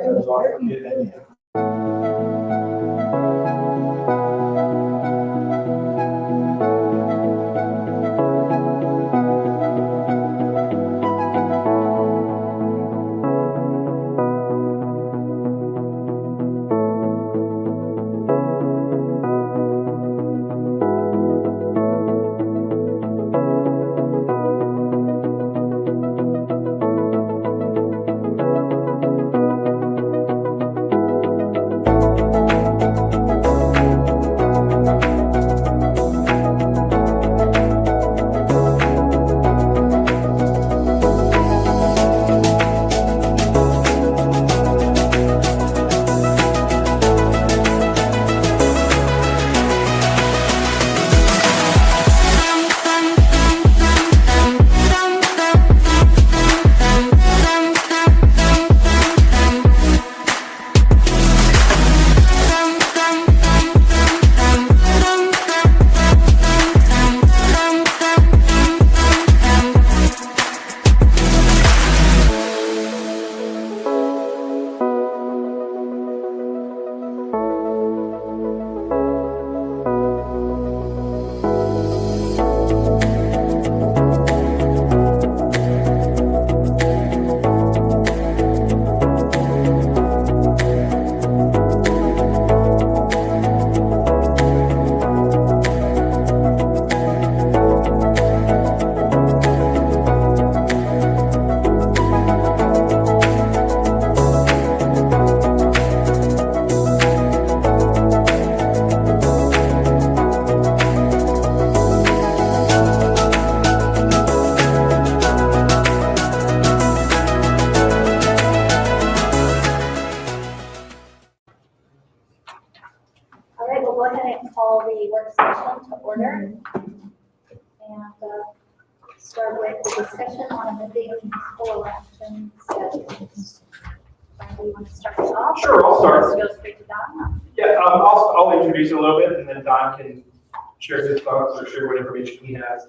goes off for good venue. Start with the discussion on amending municipal election schedules. Brian, do you want to start us off? Sure, I'll start. Go straight to Don. Yeah, I'll introduce a little bit, and then Don can share his thoughts or share what information he has.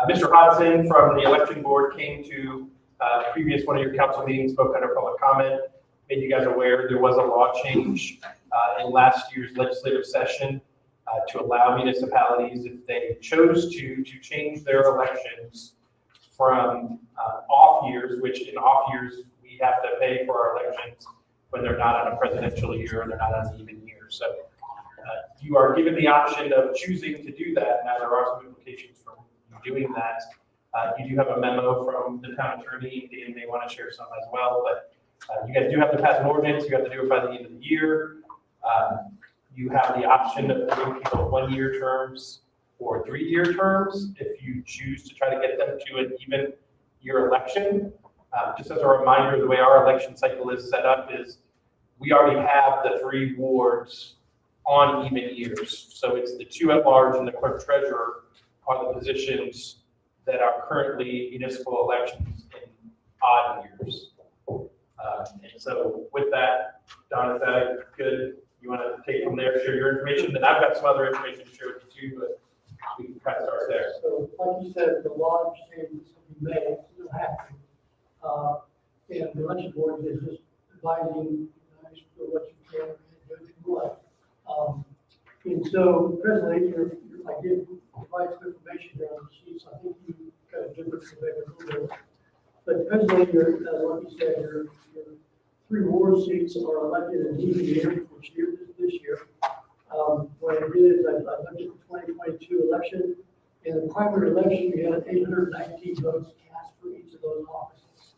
Mr. Hodson from the election board came to previous one of your council meetings, spoke under public comment, made you guys aware there was a law change in last year's legislative session to allow municipalities, if they chose to change their elections from off years, which in off years we have to pay for our elections when they're not on a presidential year or they're not on an even year. So you are given the option of choosing to do that. Now there are some implications from doing that. You do have a memo from the town attorney, and they want to share some as well, but you guys do have to pass an ordinance. You have to do it by the end of the year. You have the option of giving people 1-year terms or 3-year terms if you choose to try to get them to an even year election. Just as a reminder, the way our election cycle is set up is we already have the 3 wards on even years. So it's the 2 at large and the clerk treasurer are the positions that are currently municipal elections in odd years. And so with that, Don, is that good? You want to take from there, share your information? Then I've got some other information to share with you too, but we can kind of start there. So like you said, the law changes will be made, still happen. And the election board is just advising for what you can and what you like. And so presently, I did provide some information there on the sheets. I think you kind of different from maybe a little bit. But presently, like you said, your 3 ward seats are elected in even year, which year this year. What I did is I looked at the 2022 election. In the primary election, we had 819 votes cast for each of those offices.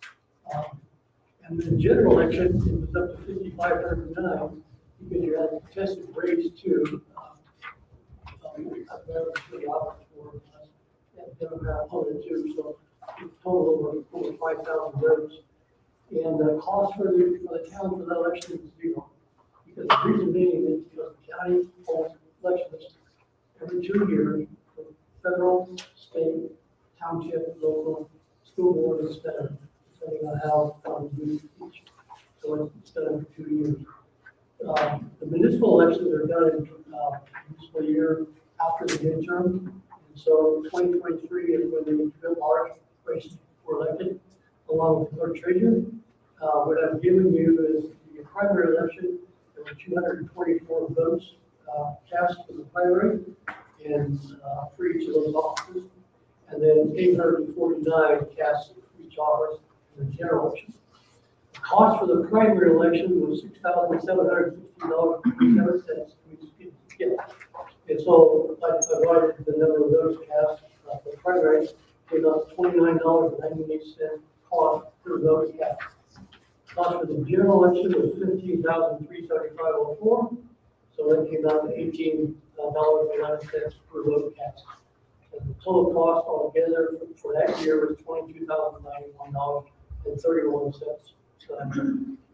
And the general election, it was up to 5,509 because you had a contested race too. Democrat opponent too, so it's total over 5,000 votes. And the cost for the town for that election is 0. Because the reason being is because the county holds elections every 2 years for federal, state, township, local, school board, and Senate, depending on how we do each. So it's done every 2 years. The municipal elections are done in municipal year after the midterm. And so 2023 is when the large races were elected, along with the clerk treasurer, what I've given you is the primary election. There were 224 votes cast for the primary and for each of those offices. And then 849 cast for each office in the general election. The cost for the primary election was $6,760.57. And so I divided the number of those cast for the primary, came out $29.98 cost per vote cast. Cost for the general election was $15,375.04, so that came out to $18.11 per vote cast. And the total cost altogether for that year was $22,091.31. So, and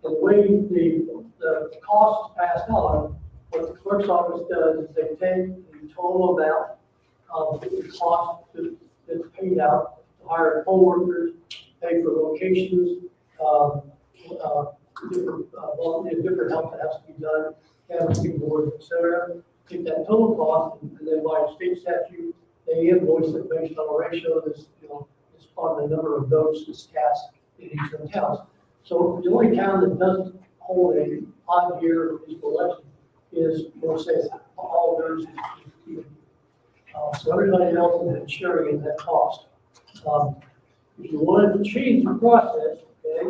the way the cost is passed on, what the clerk's office does is they take the total amount of the cost that's paid out to hire poll workers, pay for locations, different help that has to be done, canvassing boards, et cetera. Take that total cost, and then by state statute, they invoice it based on a ratio that's, is on the number of votes that's cast in each of the towns. So the only town that doesn't hold a odd year election is, say, all those. So everybody else is sharing in that cost. If you wanted to change the process, okay,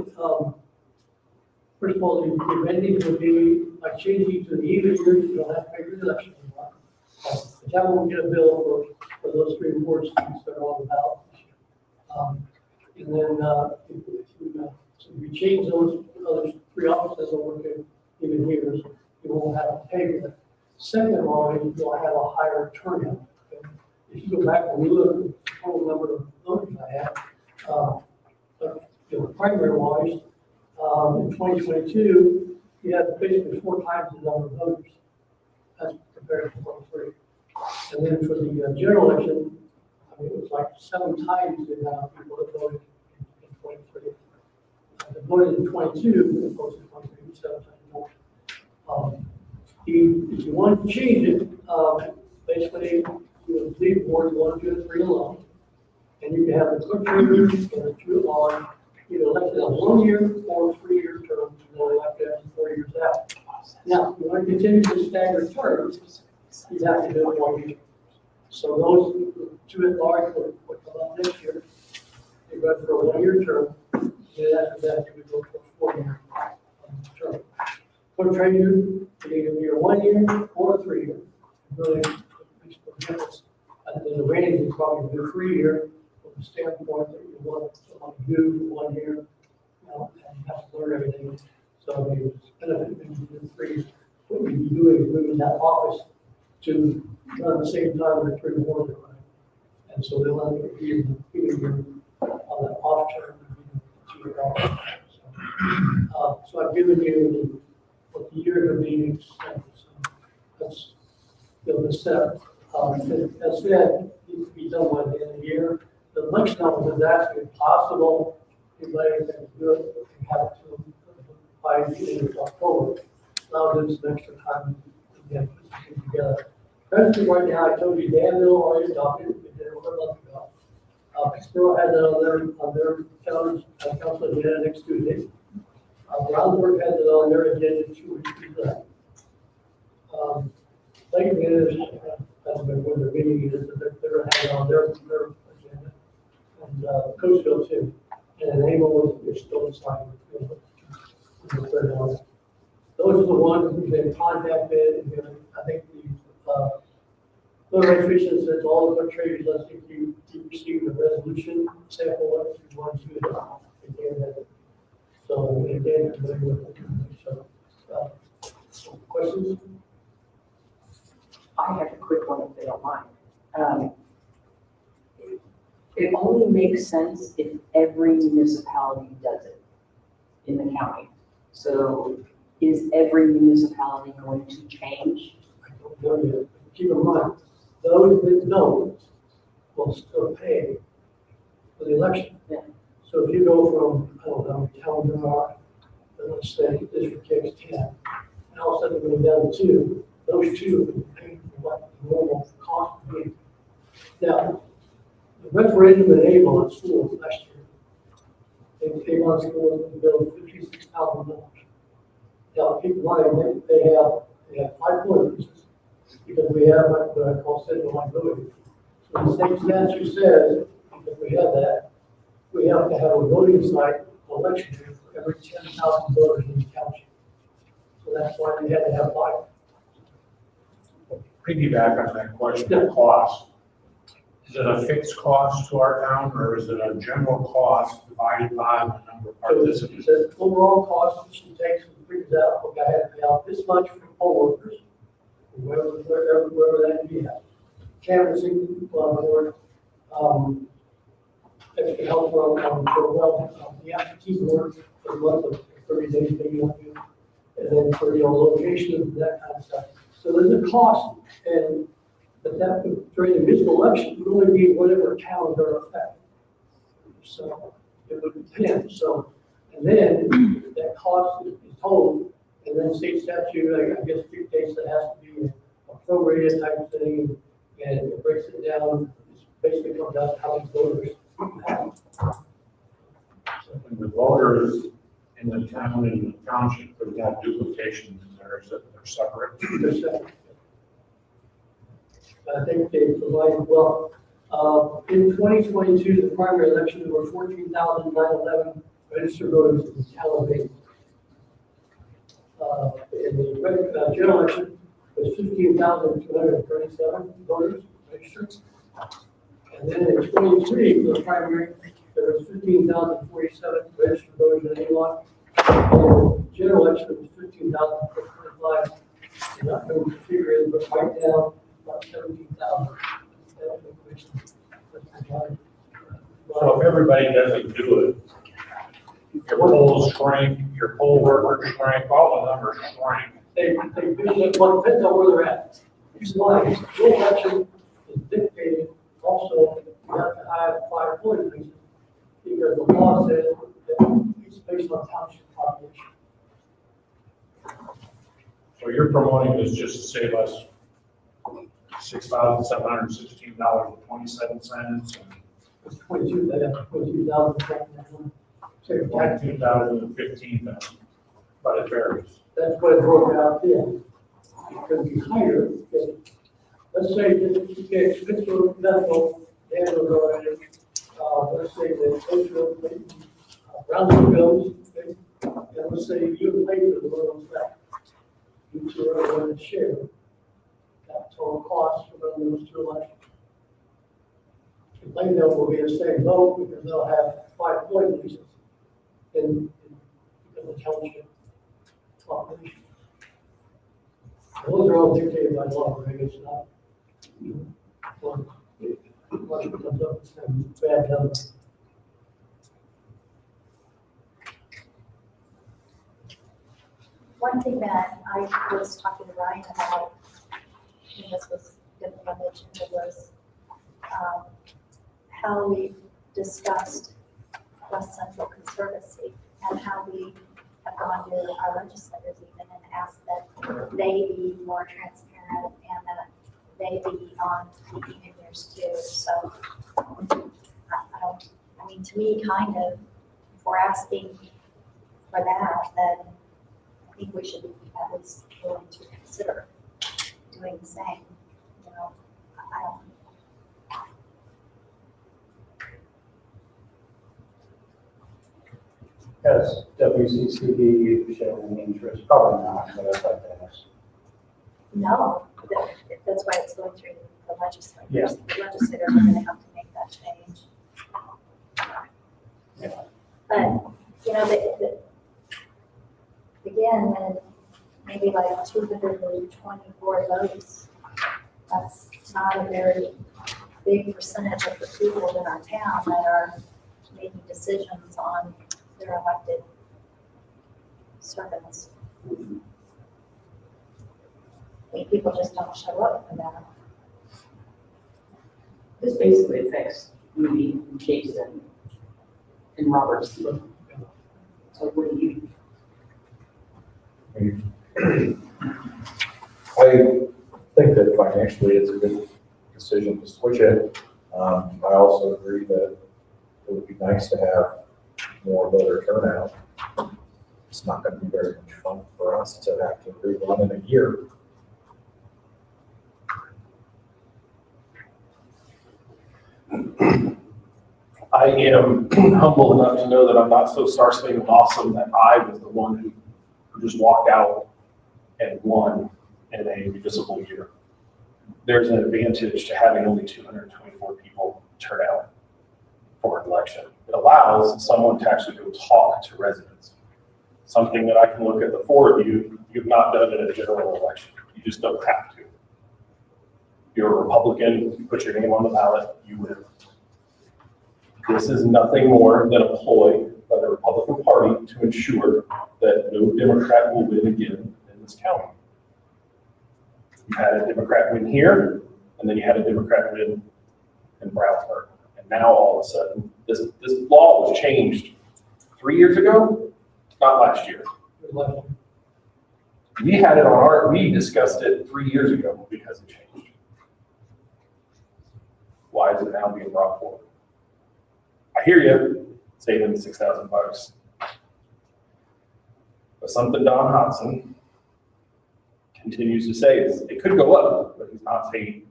first of all, the amendments would be by changing to the even year, you don't have to pay for the election anymore. The town will get a bill for those 3 reports that are on the ballot this year. And then so if we change those other 3 offices over to even years, you won't have to pay for that. Second of all, you'll have a higher turnout. Okay? If you go back and look at the total number of voters I had, primary wise, in 2022, you had basically 4 times the number of voters as compared to 23. And then for the general election, it was like 7 times the amount of people that voted in 23. That voted in 22, of course, in 23, 7 times more. If you want to change it, basically, you would leave wards 1, 2, and 3 alone, and you can have the clerk treasurer and the 2 on either elected on 1 year or 3-year terms, and then elected after 4 years out. Now, if you want to continue the staggered terms, you have to do it 1 year. So those 2 at large would come up next year. They go for a 1-year term, and after that, you would go for a 4-year term. Clerk treasurer, you either be a 1 year or a 3 year. Really makes no difference. And then the range is probably the 3 year from the standpoint that you want someone to do for 1 year, and you have to learn everything. So it's benefit to do 3 years. What we'd be doing is moving that office to run at the same time with 3 boards. And so they'll have to be even on that off term. So I've given you what the year to be. So that's the step. As said, needs to be done by the end of the year. The election office is asking if possible, anybody can do it, and have it to by the end of October. Now there's some extra time to get this together. Presently, right now, I told you Danville already adopted it. They did it over a month ago. Pittsburgh had that on their council agenda next Tuesday. Brownsburg has it on their agenda 2 weeks ago. Lakeland is, I don't know when the meeting is, but they're going to have it on their agenda. And Coachville too. And Avon is still deciding. Those are the ones who've been contacted. I think the voter registration says all of the traders, I think you received a resolution sample of if you want to do it. So again, questions? I have a quick one if they don't mind. It only makes sense if every municipality does it in the county. So is every municipality going to change? I don't know yet. Keep in mind, those that don't will still pay for the election. Yeah. So if you go from, I don't know, town to our, let's say district takes 10, and all of a sudden go down to 2, those 2 will pay for what the normal cost would be. Now, the referendum in Avon schools last year, Avon School is billed $56,000. Now, keep in mind, they have 5 point increases because we have what I call central liability. So the state statute says, because we have that, we have to have a voting site election for every 10,000 voters in the township. So that's why we had to have 5. Piggyback on that question of cost. Is it a fixed cost to our town, or is it a general cost divided by the number of So participants? the overall cost that she takes and figures out, okay, I have to pay out this much for poll workers, wherever that may be at. Canvassing, board, extra help for the absentee board for the month of 30 days, maybe you want to do, and then for your location, that kind of stuff. So there's a cost, but that during the municipal election would only be whatever towns are affected. So it would depend. So, and then that cost is told, and then state statute, I guess, dictates that has to be a prorated type thing, and it breaks it down. It basically comes out to how many voters have. And the voters in the town and the township could have duplications in there, so they're separate. They're separate. I think they provided, well, in 2022, the primary election, there were 14,911 registered voters in Talladega. In the general election, was 15,237 voters registered. And then in 23, for the primary, there was 15,047 registered voters in Avon. And the general election was 15,425. I'm not going to figure it, but right now, about 17,000. So if everybody doesn't do it, your polls shrink, your poll workers shrink, all the numbers shrink. They well, depends on where they're at. It's like, the election is dictated also, you have to have 5 point increases, because the law says that it's based on township population. So you're promoting this just to save us $6,716.27. It's 22, they have 22,000. So Like 2,000 and 15,000, but it varies. that's what it broke out then. It could be higher, because let's say that you get Smithfield Medical, Danville Garden, let's say that Oakville, Brownsville goes, okay? And let's say you pay for the loans back. You two are going to share that total cost for running those 2 elections. And Plainville will be the same vote because they'll have 5 point increases in the township population. Those are all dictated by law, right? It's not, one comes up with some bad number. One thing that I was talking to Ryan about, and this was different on the agenda, was how we discussed West Central Conservancy and how we have gone to our legislators even and asked that they be more transparent and that they be on the behaviors too. So I mean, to me, kind of, if we're asking for that, then I think we should be at least willing to consider doing the same. You know, I don't. Has WCCD shown any interest? Probably not, but I'd like to ask. No, that's why it's going through the legislators. Yeah. The legislators are going to have to make that change. Yeah. But, you know, again, when maybe like 224 votes, that's not a very big percentage of the people in our town that are making decisions on their elected servants. I mean, people just don't show up for that. This basically affects Ruby, Jason, and Robert. So what do you? I think that financially it's a good decision to switch it. I also agree that it would be nice to have more voter turnout, it's not going to be very much fun for us to have to rerun in a year. I am humble enough to know that I'm not so star-spangled awesome that I was the one who just walked out and won in a municipal year. There's an advantage to having only 224 people turn out for an election. It allows someone to actually go talk to residents. Something that I can look at the four of you, you've not done in a general election. You just don't have to. You're a Republican, you put your name on the ballot, you win. This is nothing more than a ploy by the Republican Party to ensure that no Democrat will win again in this county. You had a Democrat win here, and then you had a Democrat win in Brownsburg. And now all of a sudden, this law was changed 3 years ago, not last year. We had it on we discussed it 3 years ago because it changed. Why is it now being brought forward? I hear you, saving $6,000. But something Don Hobson continues to say is it could go up, but he's not saying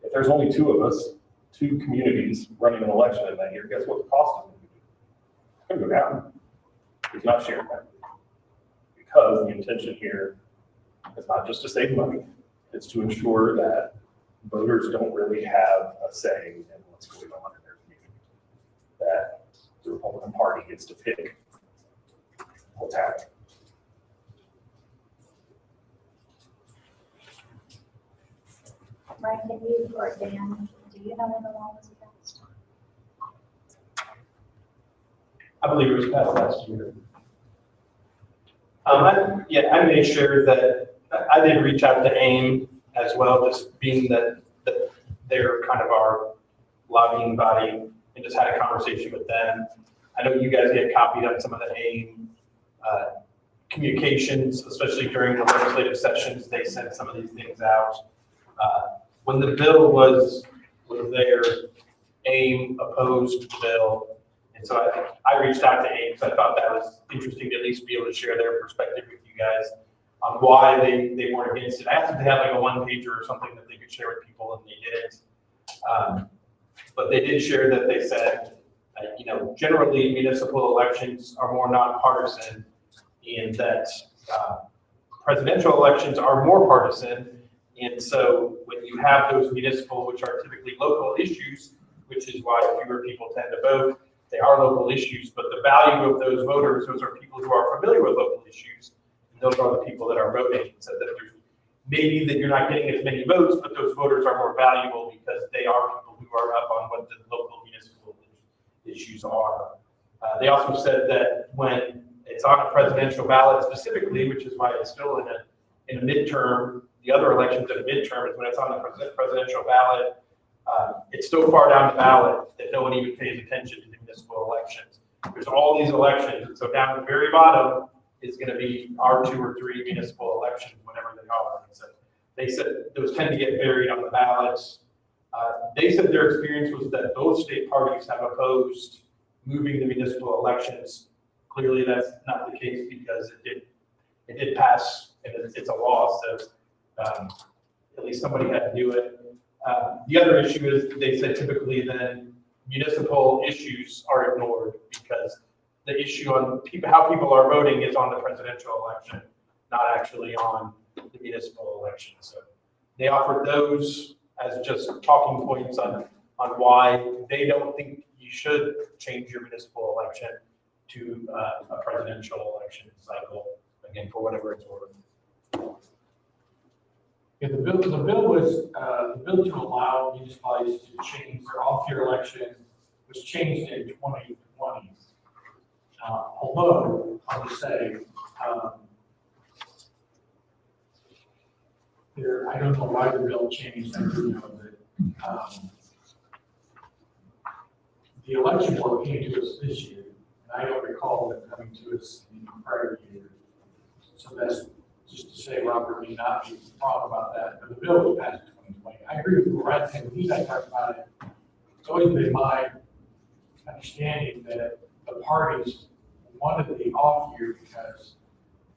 if there's only two of us, two communities running an election in that year, guess what the cost is going to be? It's going to go down. He's not sharing that. Because the intention here is not just to save money, it's to ensure that voters don't really have a say in what's going on in their community. That the Republican Party gets to pick what's happening. Ryan, can you or Dan, do you know when the law was passed? I believe it was passed last year. I made sure that I did reach out to AIM as well, just being that they're kind of our lobbying body, and just had a conversation with them. I know you guys get copied on some of the AIM communications, especially during the legislative sessions. They sent some of these things out. When the bill was there, AIM opposed the bill. And so I reached out to AIM because I thought that was interesting to at least be able to share their perspective with you guys on why they weren't against it. I asked them to have like a one-pager or something that they could share with people, and they didn't. But they did share that they said, generally municipal elections are more nonpartisan, and that presidential elections are more partisan. And so when you have those municipal, which are typically local issues, which is why fewer people tend to vote, they are local issues, but the value of those voters, those are people who are familiar with local issues, and those are the people that are voting. So that there's maybe that you're not getting as many votes, but those voters are more valuable because they are people who are up on what the local municipal issues are. They also said that when it's on a presidential ballot specifically, which is why it's still in a midterm, the other elections in a midterm is when it's on the presidential ballot, it's so far down the ballot that no one even pays attention to the municipal elections. There's all these elections, and so down at the very bottom is going to be our 2 or 3 municipal elections, whatever they are. And so they said those tend to get buried on the ballots. They said their experience was that both state parties have opposed moving the municipal elections. Clearly, that's not the case because it did pass, and it's a law, so at least somebody had to do it. The other issue is they said typically then municipal issues are ignored because the issue on how people are voting is on the presidential election, not actually on the municipal election. So they offered those as just talking points on why they don't think you should change your municipal election to a presidential election cycle, again, for whatever it's worth. Yeah, the bill to allow municipalities to change their off-year election was changed in 2020. Although, I would say, I don't know why the bill changed. I do know that the election board came to us this year, and I don't recall them coming to us in the prior year. So that's just to say Robert may not be wrong about that, but the bill was passed in 2020. I agree with Brad saying when he's talked about it. It's always been my understanding that the parties wanted the off year because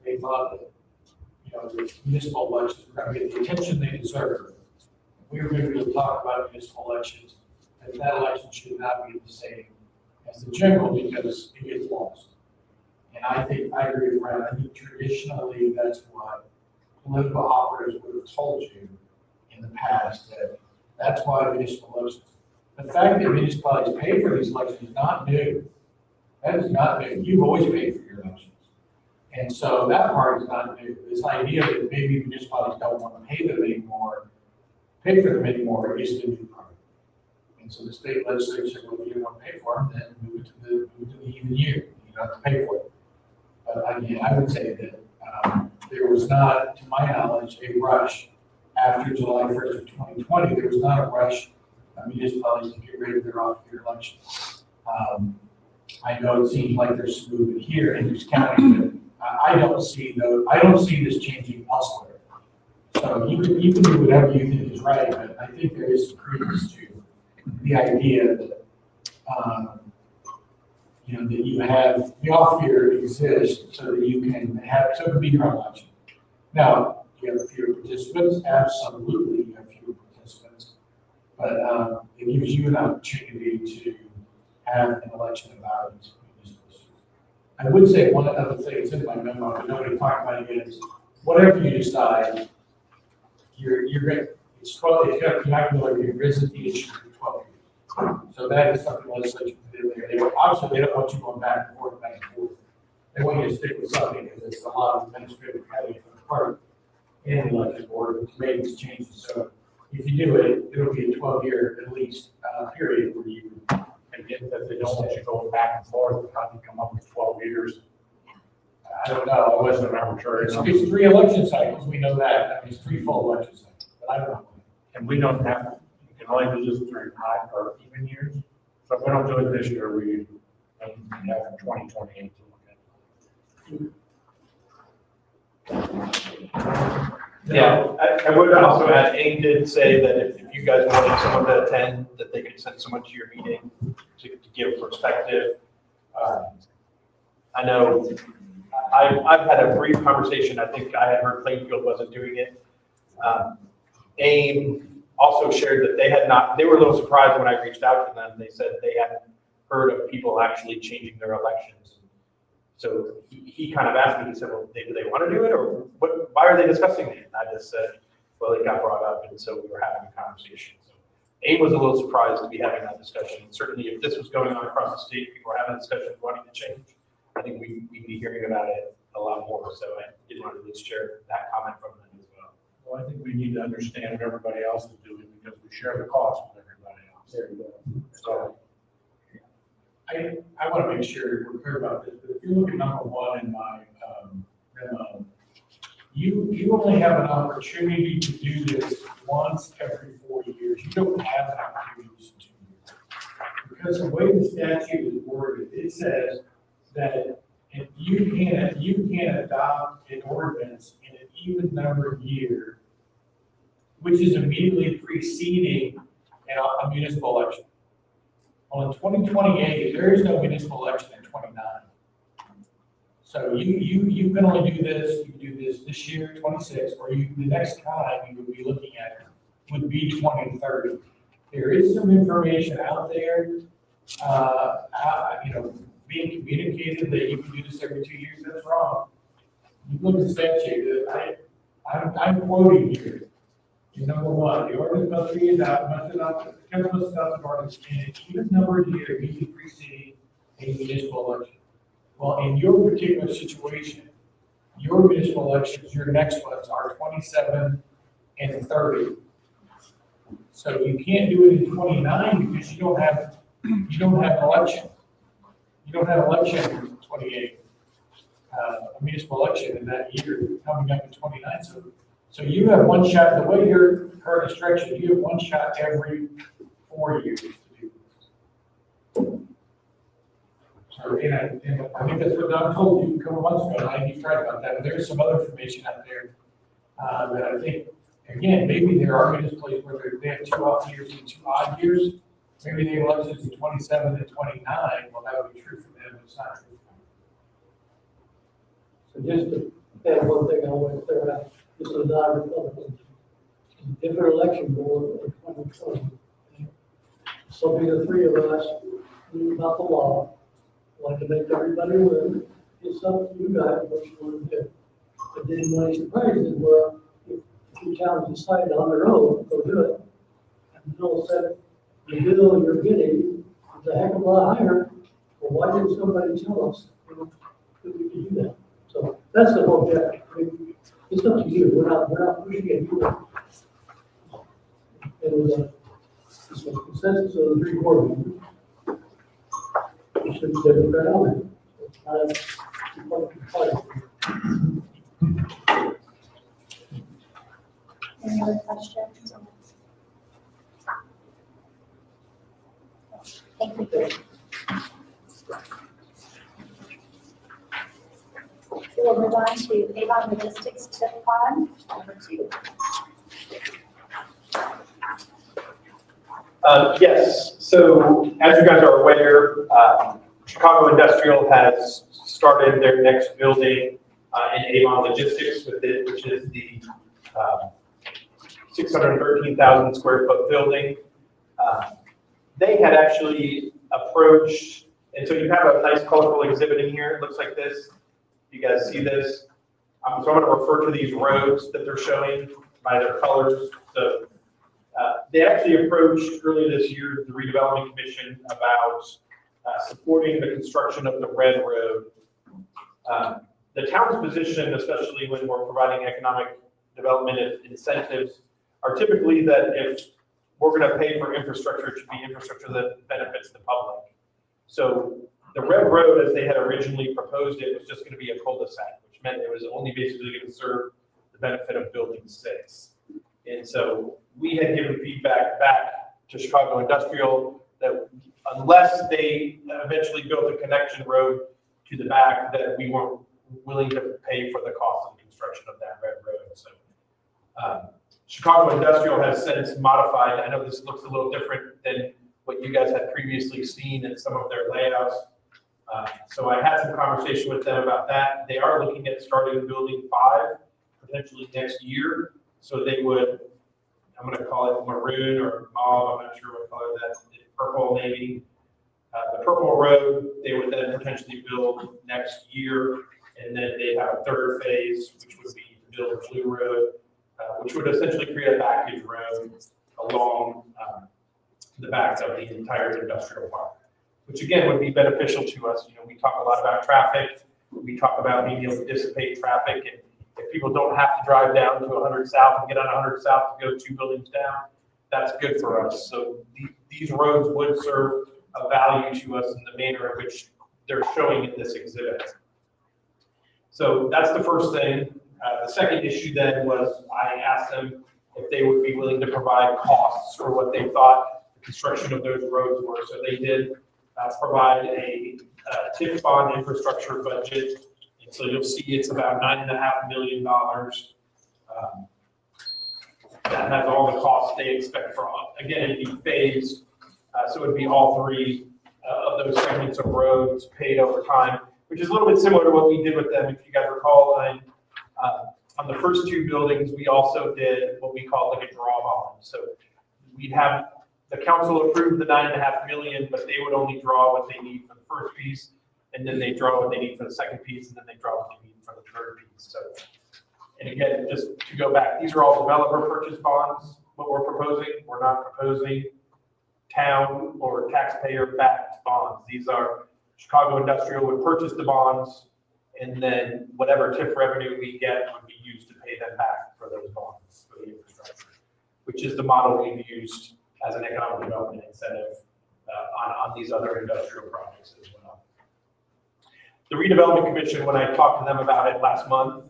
they thought that, the municipal elections were going to get the attention they deserve. We were going to be able to talk about municipal elections, and that election should not be the same as the general because it gets lost. And I agree with Brad. I think traditionally that's what political operatives would have told you in the past, that that's why municipal elections. The fact that municipalities pay for these elections is not new. That is not new. You've always paid for your elections. And so that part is not new. This idea that maybe municipalities don't want to pay for them anymore is the new part. And so the state legislature said, well, if you don't want to pay for them, then move it to the even year. You don't have to pay for it. But again, I would say that there was not, to my knowledge, a rush after July 1st of 2020. There was not a rush of municipalities to get rid of their off-year elections. I know it seems like there's some movement here in this county, but I don't see this changing elsewhere. So you can do whatever you think is right, but I think there is some credence to the idea that that you have the off year exists so that you can have, so it can be your election. Now, you have fewer participants, absolutely you have fewer participants, but it gives you an opportunity to have an election about these municipal. I would say one other thing, it's in my memo, but nobody talked about it, is whatever you decide, you're going, it's 12, you're not going to revisit the issue for 12 years. So that is something the legislature did there. Obviously, they don't want you going back and forth, back and forth. They want you to stick with something because it's a lot of administrative heavy on the part in the election board to make these changes. So if you do it, it'll be a 12-year at least period where you can get that they don't want you going back and forth, how do you come up with 12 years? I don't know. I wasn't an arbitrary. It's 3 election cycles. We know that. I mean, it's 3 full election cycles. But I don't know. And we don't have, you can only do this during high or even years. So if we don't do it this year, we have 2028 to look at. Yeah, I would also add, AIM did say that if you guys wanted someone to attend, that they could send someone to your meeting to give perspective. I know I've had a brief conversation. I think I had heard Plainfield wasn't doing it. AIM also shared that they were a little surprised when I reached out to them. They said they hadn't heard of people actually changing their elections. So he kind of asked me, he said, well, do they want to do it, or why are they discussing it? And I just said, well, it got brought up, and so we were having a conversation. So AIM was a little surprised to be having that discussion. Certainly, if this was going on across the state, people were having a discussion wanting to change, I think we'd be hearing about it a lot more. So I did want to at least share that comment from them as well. Well, I think we need to understand what everybody else is doing because we share the cost with everybody else. There you go. So I want to make sure we're clear about this, but if you look at number 1 in my memo, you only have an opportunity to do this once every 4 years. You don't have an opportunity to do this in 2 years. Because the way the statute is worded, it says that if you can adopt an ordinance in an even numbered year, which is immediately preceding a municipal election. Well, in 2028, there is no municipal election in 29. So you can only do this, you can do this year, 26, or the next time you would be looking at it would be 2030. There is some information out there, being communicated that you can do this every 2 years. That's wrong. You look at the statute, I'm quoting here. Number 1, the ordinance must be adopted, ordinance in an even numbered year immediately preceding a municipal election. Well, in your particular situation, your municipal elections, your next ones are 27 and 30. So you can't do it in 29 because you don't have an election. You don't have an election in 28, a municipal election in that year coming up in 29. So you have one shot, the way your current instruction, you have one shot every 4 years to do this. So, and I think that's what Don told you a couple months ago, and I think he's right about that, but there's some other information out there that I think, again, maybe there are municipalities where they have 2 off years and 2 odd years. Maybe they have elections in 27 and 29. Well, that would be true for them, but it's not true for them. So just to add one thing I want to clear out, this is not a Republican. Different election board in 2020. So be the three of us, knew about the law, like to make everybody aware, it's up to you guys what you want to do. But then when he surprises, well, if the towns decide on their own, go do it. And Bill said, the bill you're getting is a heck of a lot higher, well, why didn't somebody tell us that we could do that? So that's the whole thing. I mean, it's up to you, we're not pushing it. It was a consensus of the three board members. We should get it right on it. Any other questions? Thank you. We'll move on to Avon Logistics Tip Bond number 2. Yes, so as you guys are aware, Chicago Industrial has started their next building in Avon Logistics with it, which is the 613,000 square foot building. They had actually approached, and so you have a nice colorful exhibit in here. It looks like this. You guys see this? So I'm going to refer to these roads that they're showing by their colors. So they actually approached earlier this year the Redevelopment Commission about supporting the construction of the Red Road. The town's position, especially when we're providing economic development incentives, are typically that if we're going to pay for infrastructure, it should be infrastructure that benefits the public. So the Red Road, as they had originally proposed it, was just going to be a cul-de-sac, which meant it was only basically going to serve the benefit of Building 6. And so we had given feedback back to Chicago Industrial that unless they eventually built a connection road to the back, that we weren't willing to pay for the cost of the construction of that Red Road. So Chicago Industrial has since modified. I know this looks a little different than what you guys had previously seen in some of their layouts. So I had some conversation with them about that. They are looking at starting building 5 potentially next year. So they would, I'm going to call it maroon or mauve, I'm not sure what color that is, purple maybe. The purple road, they would then potentially build next year. And then they have a third phase, which would be to build a blue road, which would essentially create a backage road along the back of the entire industrial park, which again would be beneficial to us. You know, we talk a lot about traffic. We talk about being able to dissipate traffic, and if people don't have to drive down to 100 South and get on 100 South to go 2 buildings down, that's good for us. So these roads would serve a value to us in the manner in which they're showing in this exhibit. So that's the first thing. The second issue then was I asked them if they would be willing to provide costs for what they thought the construction of those roads were. So they did provide a TIF bond infrastructure budget. And so you'll see it's about $9.5 million. That has all the costs they expect for, again, it'd be phased. So it'd be all 3 of those segments of roads paid over time, which is a little bit similar to what we did with them. If you guys recall, on the first 2 buildings, we also did what we call like a draw bond. So we'd have the council approve the $9.5 million, but they would only draw what they need for the first piece, and then they draw what they need for the second piece, and then they draw what they need for the third piece. So, and again, just to go back, these are all developer purchase bonds. What we're proposing, we're not proposing town or taxpayer backed bonds. These are Chicago Industrial would purchase the bonds, and then whatever TIF revenue we get would be used to pay them back for those bonds for the infrastructure, which is the model we've used as an economic development incentive on these other industrial projects as well. The Redevelopment Commission, when I talked to them about it last month,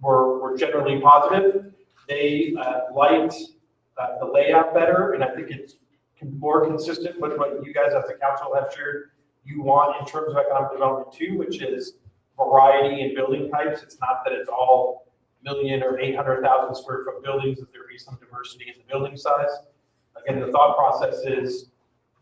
were generally positive. They liked the layout better, and I think it's more consistent with what you guys as the council have shared you want in terms of economic development too, which is variety in building types. It's not that it's all 1 million or 800,000 square foot buildings, that there be some diversity in the building size. Again, the thought process is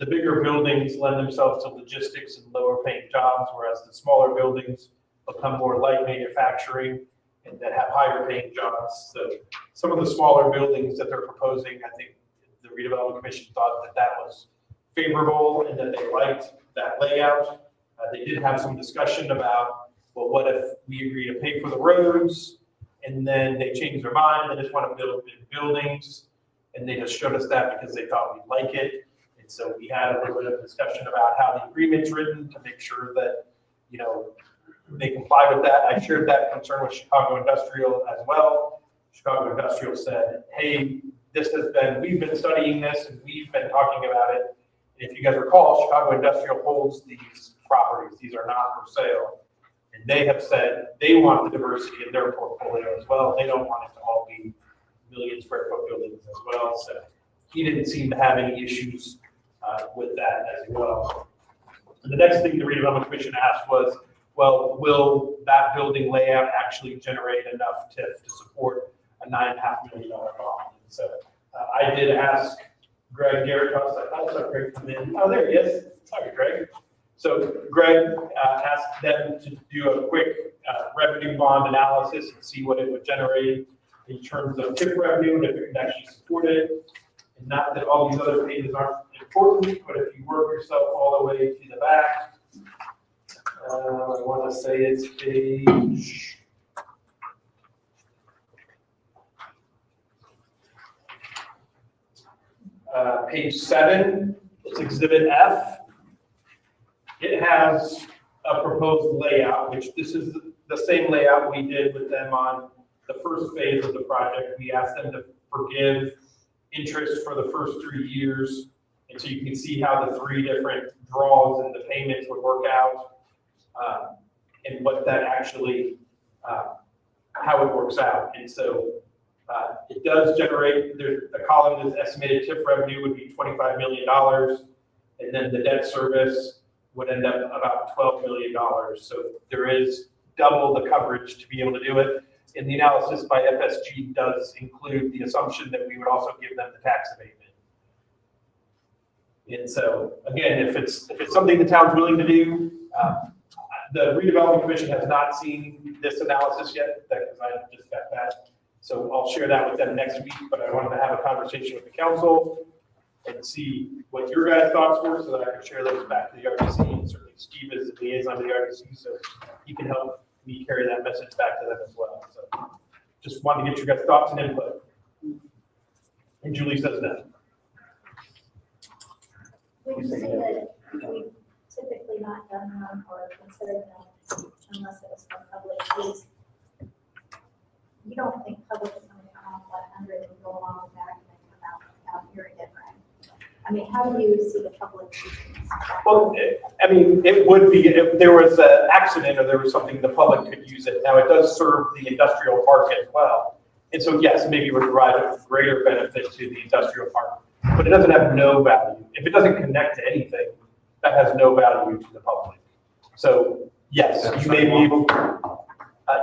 the bigger buildings lend themselves to logistics and lower paying jobs, whereas the smaller buildings become more light manufacturing and that have higher paying jobs. So some of the smaller buildings that they're proposing, I think the redevelopment commission thought that that was favorable and that they liked that layout. They did have some discussion about, well, what if we agree to pay for the roads and then they change their mind and they just want to build big buildings, and they just showed us that because they thought we'd like it. And so we had a little bit of discussion about how the agreement's written to make sure that, you know, they comply with that. I shared that concern with Chicago Industrial as well. Chicago Industrial said, hey, we've been studying this and we've been talking about it. And if you guys recall, Chicago Industrial holds these properties. These are not for sale. And they have said they want the diversity in their portfolio as well. They don't want it to all be million square foot buildings as well. So he didn't seem to have any issues with that as well. And the next thing the redevelopment commission asked was, well, will that building layout actually generate enough TIF to support a $9.5 million bond? And so I did ask Greg Garritos, I thought I saw Greg come in. Oh, there he is. Sorry, Greg. So Greg asked them to do a quick revenue bond analysis and see what it would generate in terms of TIF revenue and if it could actually support it. And not that all these other pages aren't important, but if you work yourself all the way to the back, I want to say it's page 7, it's Exhibit F. It has a proposed layout, which this is the same layout we did with them on the first phase of the project. We asked them to forgive interest for the first 3 years. And so you can see how the 3 different draws and the payments would work out, and what that actually, how it works out. And so it does generate, the column is estimated TIF revenue would be $25 million. And then the debt service would end up about $12 million. So there is double the coverage to be able to do it. And the analysis by FSG does include the assumption that we would also give them the tax abatement. And so, again, if it's something the town's willing to do, the redevelopment commission has not seen this analysis yet, because I just got that. So I'll share that with them next week, but I wanted to have a conversation with the council and see what your guys' thoughts were so that I can share those back to the RDC. And certainly Steve is the liaison to the RDC, so he can help me carry that message back to them as well. So just wanted to get your guys' thoughts and input. And Julie says no. We say that we've typically not done them or considered them unless it was for public use. You don't think public is going to come off 100 and go along with that and then come out here different? I mean, how do you see the public using this? Well, I mean, it would be, if there was an accident or there was something, the public could use it. Now, it does serve the industrial park as well. And so, yes, maybe it would provide a greater benefit to the industrial park, but it doesn't have no value. If it doesn't connect to anything, that has no value to the public. So, yes, you may be able to.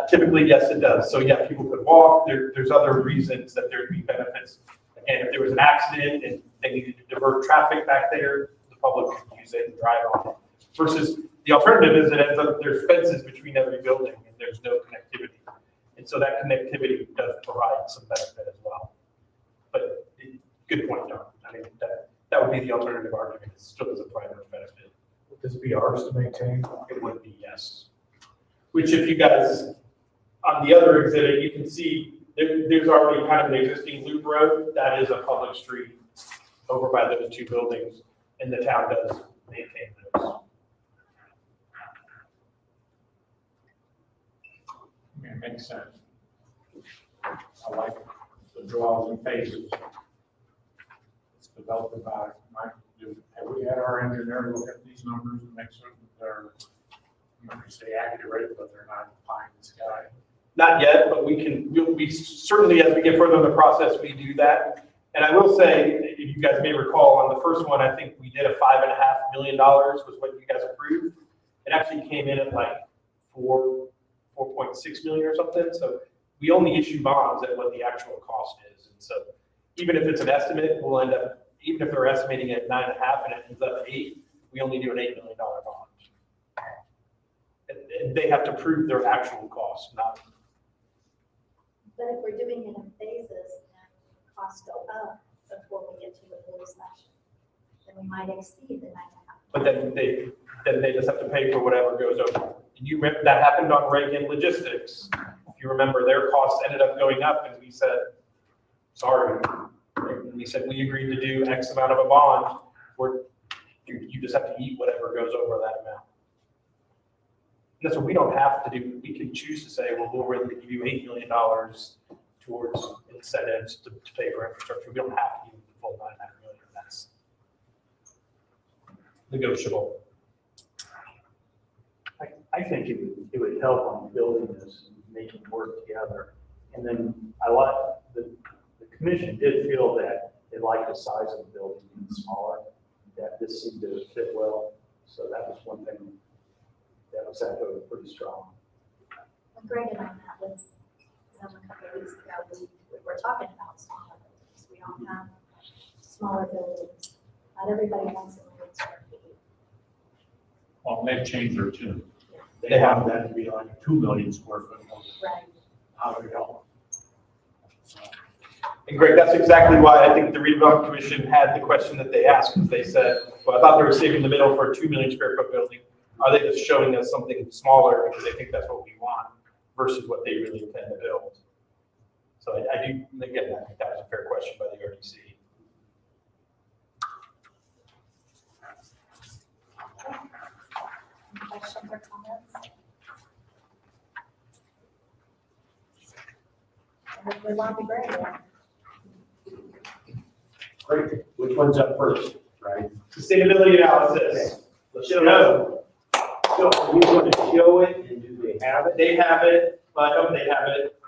Typically, yes, it does. So, yeah, people could walk. There's other reasons that there'd be benefits. And if there was an accident and they needed to divert traffic back there, the public could use it and drive on it. Versus the alternative is it ends up there's fences between every building and there's no connectivity. And so that connectivity does provide some benefit as well. But good point, John. I mean, that would be the alternative argument. It still is a primary benefit. Would this be ours to maintain? It would be, yes. Which if you guys, on the other exhibit, you can see there's already kind of an existing loop road. That is a public street over by those 2 buildings, and the town does maintain those. Yeah, it makes sense. I like the draws and phases. It's developed by Mike. Have we had our engineer look at these numbers and make certain that they're, I'm not going to say accurate, but they're not pie in the sky? Not yet, but we certainly, as we get further in the process, we do that. And I will say, if you guys may recall, on the first one, I think we did a $5.5 million was what you guys approved. It actually came in at like 4.6 million or something. So we only issue bonds at what the actual cost is. And so even if it's an estimate, we'll end up, even if they're estimating it at 9.5 and it ends up at 8, we only do an $8 million bond. And they have to prove their actual cost, not. But if we're doing it in phases and costs go up before we get to the full session, then we might exceed the 9.5. But then they just have to pay for whatever goes over. And you remember that happened on Reagan Logistics. If you remember, their costs ended up going up, and we said, sorry. And we said we agreed to do X amount of a bond, where you just have to eat whatever goes over that amount. And that's what we don't have to do. We can choose to say, well, we'll really give you $8 million towards incentives to pay for infrastructure. We don't have to use the full $9.5 million. That's negotiable. I think it would help on building this, and making it work together. And then the commission did feel that they liked the size of the building being smaller, that this seemed to fit well. So that was one thing that was actually pretty strong. When Greg and I met with them a couple of weeks ago, we were talking about smaller buildings. We don't have smaller buildings. Not everybody wants a million square feet. Well, they've changed their tune. They have. that to be like a 2 million square foot. Right. How do we go? And Greg, that's exactly why I think the redevelopment commission had the question that they asked, because they said, well, I thought they were saving the middle for a 2 million square foot building. Are they just showing us something smaller because they think that's what we want versus what they really intend to build? So I do, again, I think that was a fair question by the RDC. Questions or comments? Hopefully we'll be great. Great. Which one's up first, right? Sustainability analysis. Let's go. So are we going to show it, and do they have it? They have it, but I hope they have it.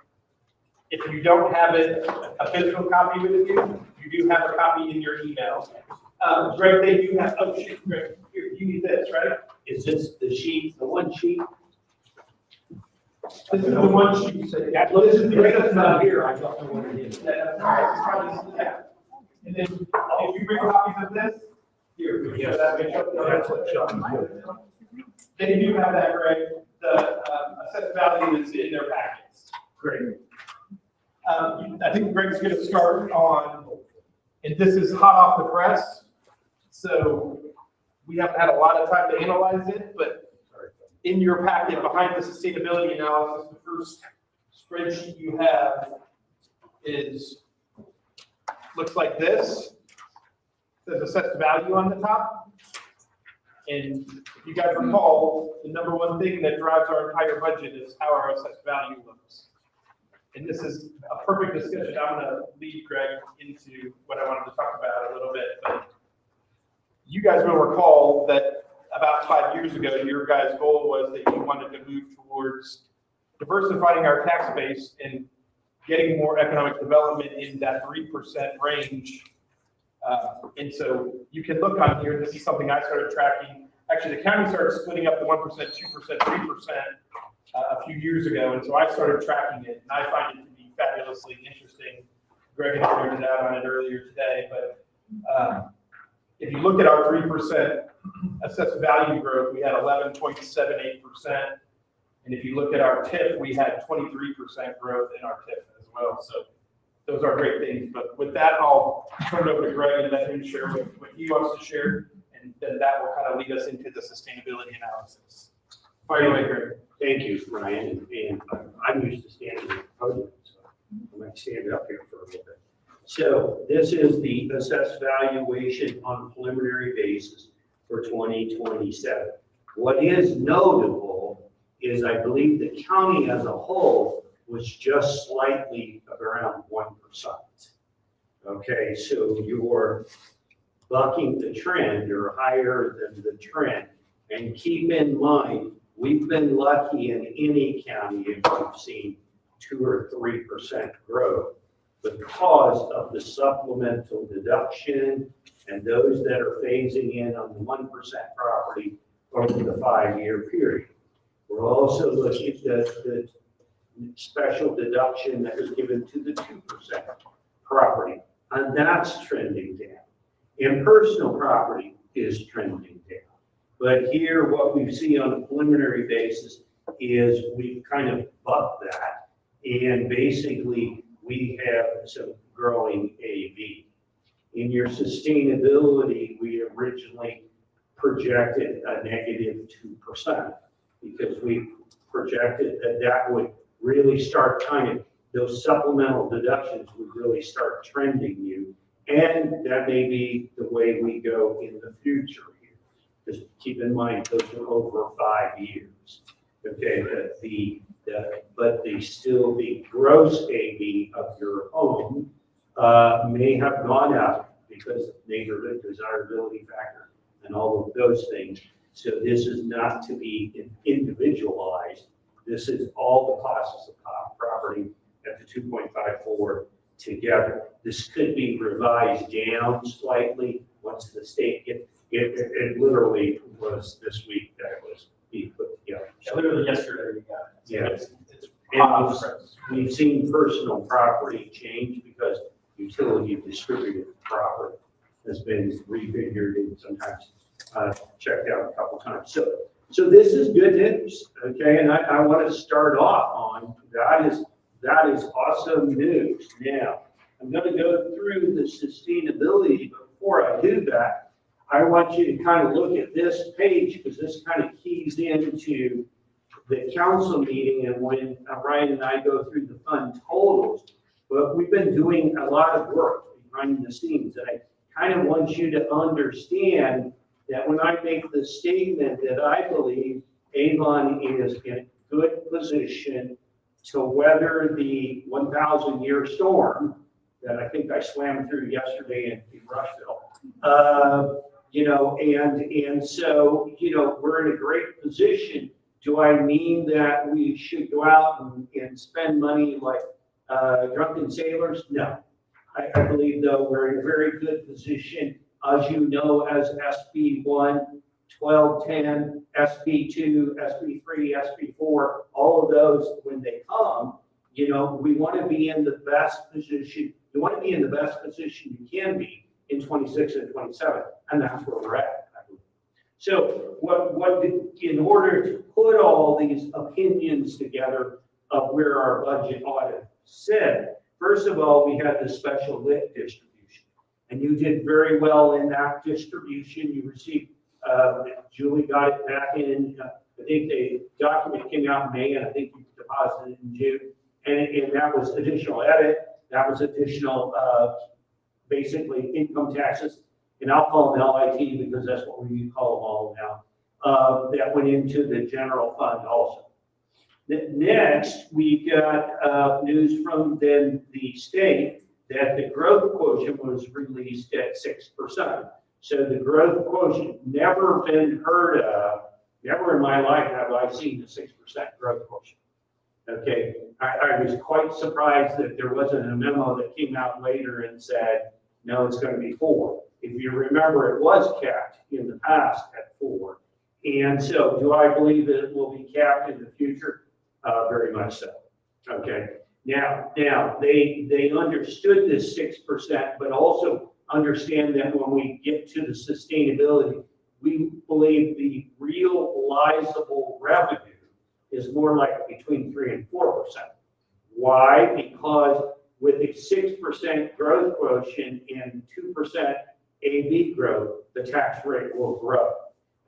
If you don't have it, a physical copy with you, you do have a copy in your email. Greg, they do have, oh shoot, Greg, here, you need this, right? Is this the sheet, the one sheet? This is the one sheet you said. Yeah, Well, this is the It's not here, I don't know what it is. That's all right, it's probably, yeah. And then if you bring copies of this, here. Yes. That's what Sean. They do have that, Greg. The assessed value is in their packets. Great. I think Greg's going to start on, and this is hot off the press, so we haven't had a lot of time to analyze it, but in your packet behind the sustainability analysis, the first spreadsheet you have looks like this. It says assessed value on the top. And if you guys recall, the number one thing that drives our entire budget is how our assessed value looks. And this is a perfect discussion. I'm going to lead Greg into what I wanted to talk about a little bit. But you guys will recall that about 5 years ago, your guys' goal was that you wanted to move towards diversifying our tax base and getting more economic development in that 3% range. And so you can look on here. This is something I started tracking. Actually, the county started splitting up the 1%, 2%, 3% a few years ago. And so I started tracking it, and I find it to be fabulously interesting. Greg had pointed out on it earlier today, but if you look at our 3% assessed value growth, we had 11.78%. And if you look at our TIF, we had 23% growth in our TIF as well. So those are great things. But with that, I'll turn it over to Greg and let him share what he wants to share. And then that will kind of lead us into the sustainability analysis. Fire away, Greg. Thank you, Ryan. And I'm used to standing at the podium, so I might stand up here for a little bit. So this is the assessed valuation on a preliminary basis for 2027. What is notable is I believe the county as a whole was just slightly around 1%. Okay, so you're bucking the trend, you're higher than the trend. And keep in mind, we've been lucky in any county if we've seen 2 or 3% growth because of the supplemental deduction and those that are phasing in on the 1% property over the 5-year period. We're also looking at the special deduction that was given to the 2% property, and that's trending down. And personal property is trending down. But here, what we see on a preliminary basis is we've kind of bucked that. And basically, we have some growing AV. In your sustainability, we originally projected a negative 2% because we projected that that would really start kind of, those supplemental deductions would really start trending you. And that may be the way we go in the future here. Just keep in mind, those are over 5 years. Okay, but the gross AV of your home may have gone up because of neighborhood desirability factor and all of those things. So this is not to be individualized. This is all the costs of property at the 2.54 together. This could be revised down slightly once the state gets, it literally was this week that it was being put together. Yeah, literally yesterday we got it. Yeah. It's And hot off the press. we've seen personal property change because utility distributed property has been refigured and sometimes checked out a couple times. So this is good news, okay? And I want to start off on that is awesome news. Now, I'm going to go through the sustainability, but before I do that, I want you to kind of look at this page because this kind of keys into the council meeting and when Ryan and I go through the fund totals. But we've been doing a lot of work behind the scenes, and I kind of want you to understand that when I make the statement that I believe Avon is in a good position to weather the 1,000-year storm that I think I swam through yesterday in Rushville, you know, and so, you know, we're in a great position. Do I mean that we should go out and spend money like drunken sailors? No. I believe, though, we're in a very good position, as you know, as SB 1, 1210, SB 2, SB 3, SB 4, all of those, when they come, you know, we want to be in the best position. You want to be in the best position you can be in 26 and 27, and that's where we're at, I believe. So in order to put all these opinions together of where our budget audit said, first of all, we had the special lit distribution, and you did very well in that distribution. You received, Julie got it back in, I think the document came out in May, and I think you deposited it in June, and that was additional edit, that was additional, basically income taxes, and I'll call them LIT because that's what we call them all now, that went into the general fund also. Next, we got news from then the state that the growth quotient was released at 6%. So the growth quotient never been heard of, never in my life have I seen a 6% growth quotient. Okay, I was quite surprised that there wasn't a memo that came out later and said, no, it's going to be 4. If you remember, it was capped in the past at 4. And so do I believe that it will be capped in the future? Very much so. Okay. Now they understood this 6%, but also understand that when we get to the sustainability, we believe the realizable revenue is more like between 3 and 4%. Why? Because with a 6% growth quotient and 2% AV growth, the tax rate will grow.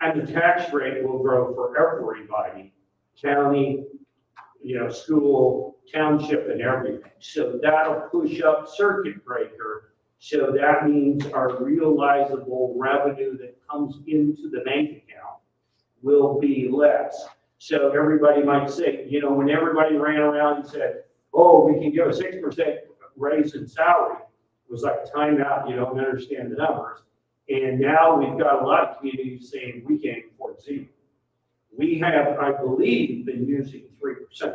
And the tax rate will grow for everybody, county, you know, school, township, and everything. So that'll push up circuit breaker. So that means our realizable revenue that comes into the bank account will be less. So everybody might say, you know, when everybody ran around and said, oh, we can give a 6% raise in salary, it was like a timeout, you don't understand the numbers. And now we've got a lot of communities saying we can't afford 0. We have, I believe, been using 3%. Is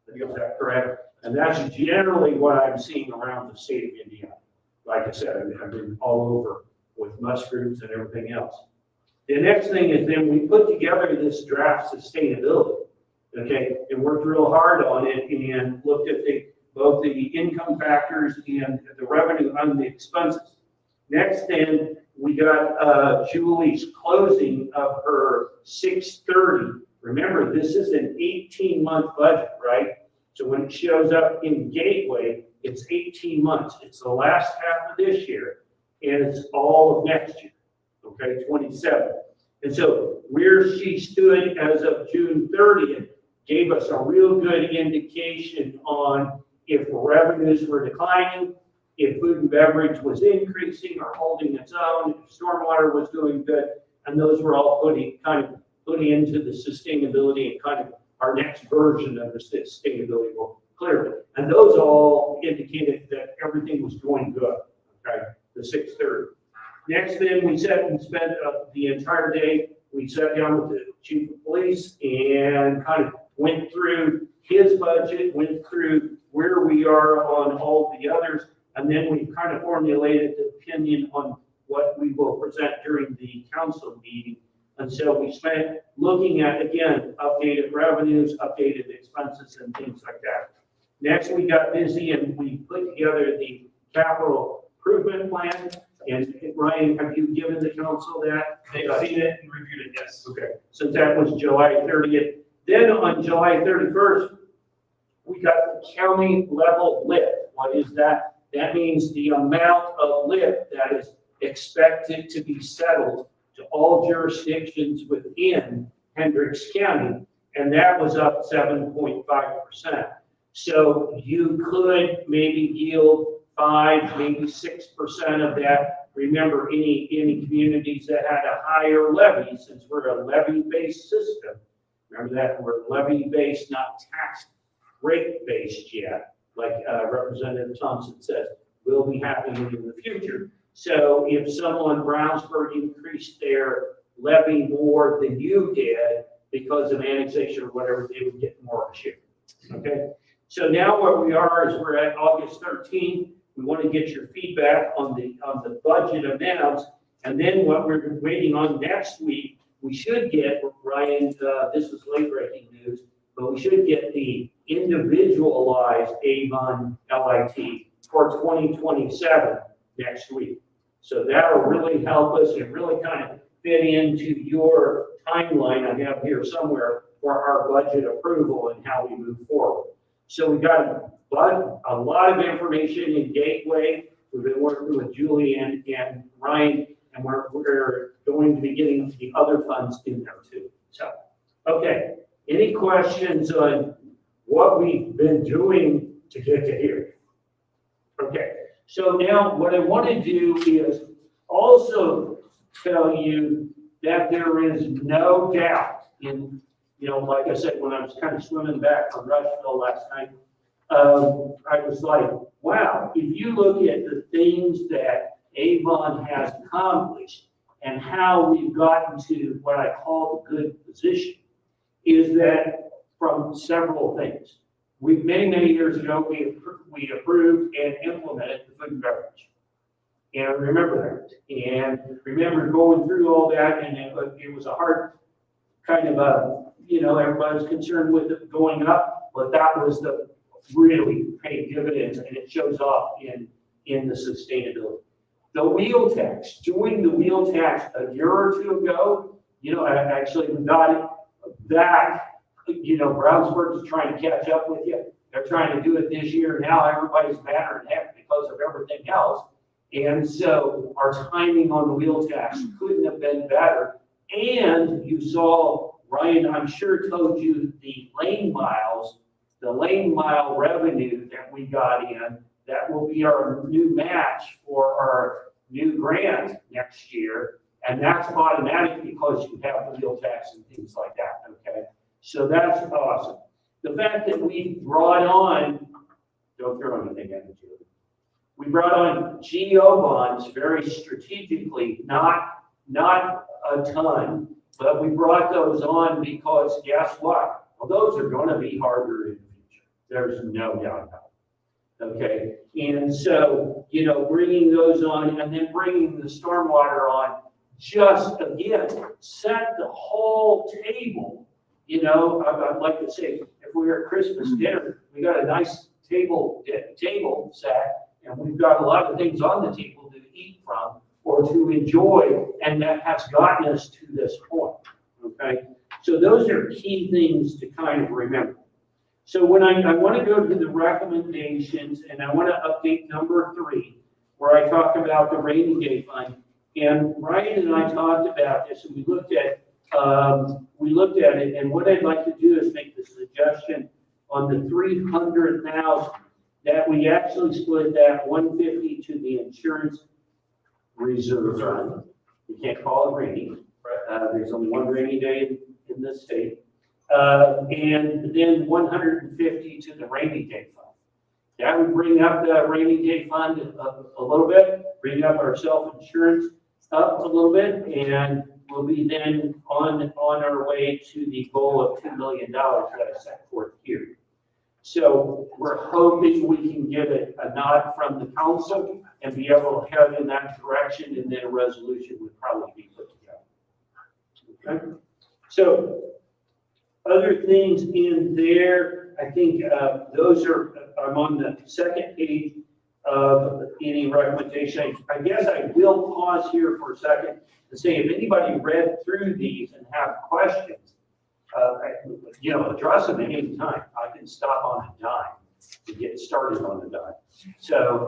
that correct? And that's generally what I'm seeing around the state of Indiana. Like I said, I've been all over with mushrooms and everything else. The next thing is then we put together this draft sustainability, okay, and worked real hard on it and looked at both the income factors and the revenue on the expenses. Next then We got Julie's closing of her 630. Remember, this is an 18-month budget, right? So when it shows up in Gateway, it's 18 months. It's the last half of this year, and it's all of next year, okay, 27. And so where she stood as of June 30th gave us a real good indication on if revenues were declining, if food and beverage was increasing or holding its own, if stormwater was doing good, and those were all put into the sustainability and kind of our next version of the sustainability goal, clearly. And those all indicated that everything was going good, okay, the 630. Next then, we sat and spent the entire day, we sat down with the chief of police and kind of went through his budget, went through where we are on all the others, and then we kind of formulated the opinion on what we will present during the council meeting. And so we spent looking at, again, updated revenues, updated expenses, and things like that. Next, we got busy and we put together the capital improvement plan. And Ryan, have you given the council that? They've seen it and reviewed it, yes. Okay, so that was July 30th. Then on July 31st, we got the county level lift. What is that? That means the amount of lift that is expected to be settled to all jurisdictions within Hendricks County, and that was up 7.5%. So you could maybe yield 5, maybe 6% of that. Remember, any communities that had a higher levy, since we're a levy-based system, remember that we're levy-based, not tax rate-based yet, like Representative Thompson says, will be happening in the future. So if someone, Brownsburg, increased their levy more than you did because of annexation or whatever, they would get more of a share. Okay? So now where we are is we're at August 13th. We want to get your feedback on the budget amounts. And then what we're waiting on next week, we should get, Ryan, this is late breaking news, but we should get the individualized Avon LIT for 2027 next week. So that'll really help us and really kind of fit into your timeline I have here somewhere for our budget approval and how we move forward. So we got a lot of information in Gateway. We've been working with Julie and Ryan, and we're going to be getting the other funds in there too. So, okay, any questions on what we've been doing to get to here? Okay, so now what I want to do is also tell you that there is no doubt in, like I said, when I was kind of swimming back from Rushville last night, I was like, wow, if you look at the things that Avon has accomplished and how we've gotten to what I call the good position, is that from several things. Many years ago, we approved and implemented the food and beverage. And I remember that. And remember going through all that, and it was a hard kind of everybody was concerned with it going up, but that was the really paid dividends, and it shows off in the sustainability. The wheel tax, doing the wheel tax a year or two ago, actually we got it back. Brownsburg is trying to catch up with you. They're trying to do it this year. Now everybody's madder than heck because of everything else. And so our timing on the wheel tax couldn't have been better. And you saw, Ryan, I'm sure told you the lane mile revenue that we got in, that will be our new match for our new grant next year. And that's automatic because you have the wheel tax and things like that, okay? So that's awesome. The fact that we brought on, don't throw anything at me, Julie. We brought on GO bonds very strategically, not a ton, but we brought those on because guess what? Well, those are going to be harder in the future. There's no doubt about it. Okay, and so, bringing those on and then bringing the stormwater on, just again, set the whole table. I'd like to say, if we were at Christmas dinner, we got a nice table set, and we've got a lot of things on the table to eat from. or to enjoy, and that has gotten us to this point, okay? So those are key things to kind of remember. So when I want to go to the recommendations, and I want to update number 3, where I talk about the rainy day fund. And Ryan and I talked about this, and we looked at it, and what I'd like to do is make the suggestion on the 300,000 that we actually split that 150 to the insurance reserve fund. You can't call it rainy. There's only one rainy day in this state. And then 150 to the rainy day fund. That would bring up the rainy day fund a little bit, bring up our self-insurance up a little bit, and we'll be then on our way to the goal of $2 million that I set forth here. So we're hoping we can give it a nod from the council and be able to head in that direction, and then a resolution would probably be put together. Okay? So other things in there, I think those are, I'm on the second page of any recommendation. I guess I will pause here for a second to say, if anybody read through these and have questions, address them at any time. I can stop on a dime to get started on the dime. So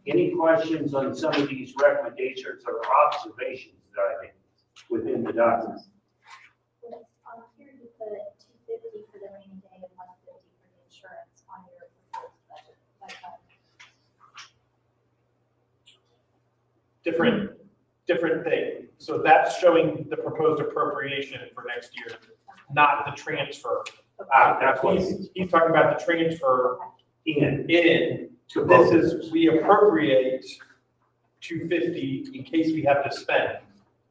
any questions on some of these recommendations or observations that I made within the document? On here, you put 250 for the rainy day and 150 for the insurance on your proposed budget. Different thing. So that's showing the proposed appropriation for next year, not the transfer. That's what He's talking about the transfer in. So this is, we appropriate 250 in case we have to spend.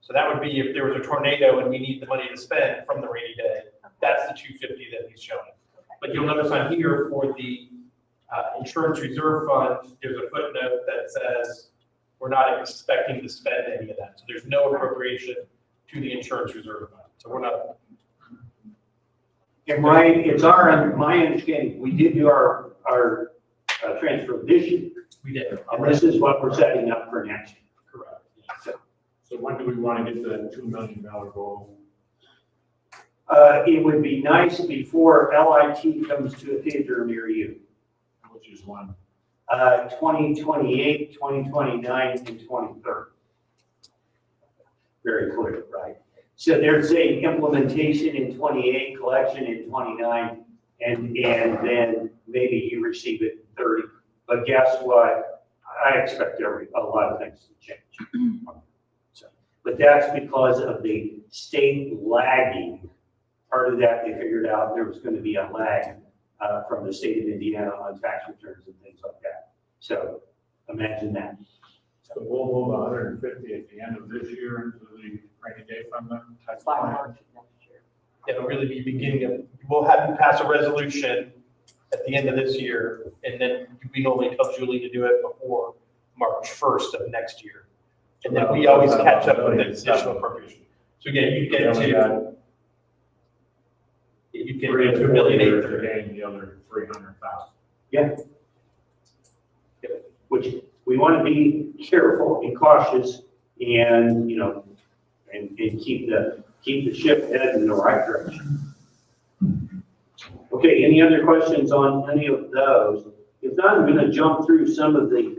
So that would be if there was a tornado and we need the money to spend from the rainy day. That's the 250 that he's showing. But you'll notice on here for the insurance reserve fund, there's a footnote that says we're not expecting to spend any of that. So there's no appropriation to the insurance reserve fund. So we're not. And Ryan, it's my understanding, we did do our transfer this year. We did. And this is what we're setting up for next year. Correct. So when do we want to get to that $2 million goal? It would be nice before LIT comes to a theater near you. Which is when? 2028, 2029, and 2030. Very clear, right? So there's a implementation in 28, collection in 29, and then maybe you receive it in 30. But guess what? I expect a lot of things to change. So, but that's because of the state lagging. Part of that, they figured out there was going to be a lag from the state of Indiana on tax returns and things like that. So imagine that. So we'll move 150 at the end of this year into the rainy day fund then? By March of next year. It'll really be beginning of, we'll have you pass a resolution at the end of this year, and then we normally tell Julie to do it before March 1st of next year. And then we always catch up with the additional appropriation. So again, you get to, you get to $1.8 million. The other 300,000. Yeah. Which we want to be careful and cautious and, and keep the ship headed in the right direction. Okay, any other questions on any of those? If not, I'm going to jump through some of the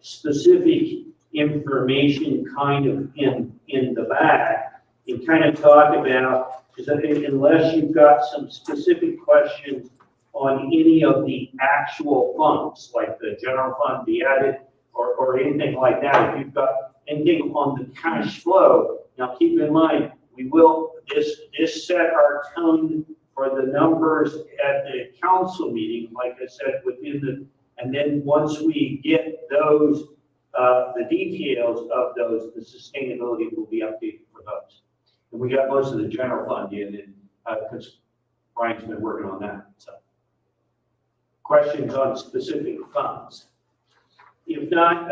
specific information kind of in the back and kind of talk about, because I think unless you've got some specific questions on any of the actual funds, like the general fund, the added, or anything like that, if you've got anything on the cash flow, now keep in mind, we will, this set our tone for the numbers at the council meeting, like I said, and then once we get those, the details of those, the sustainability will be updated for those. And we got most of the general fund in, because Brian's been working on that, so. Questions on specific funds? If not,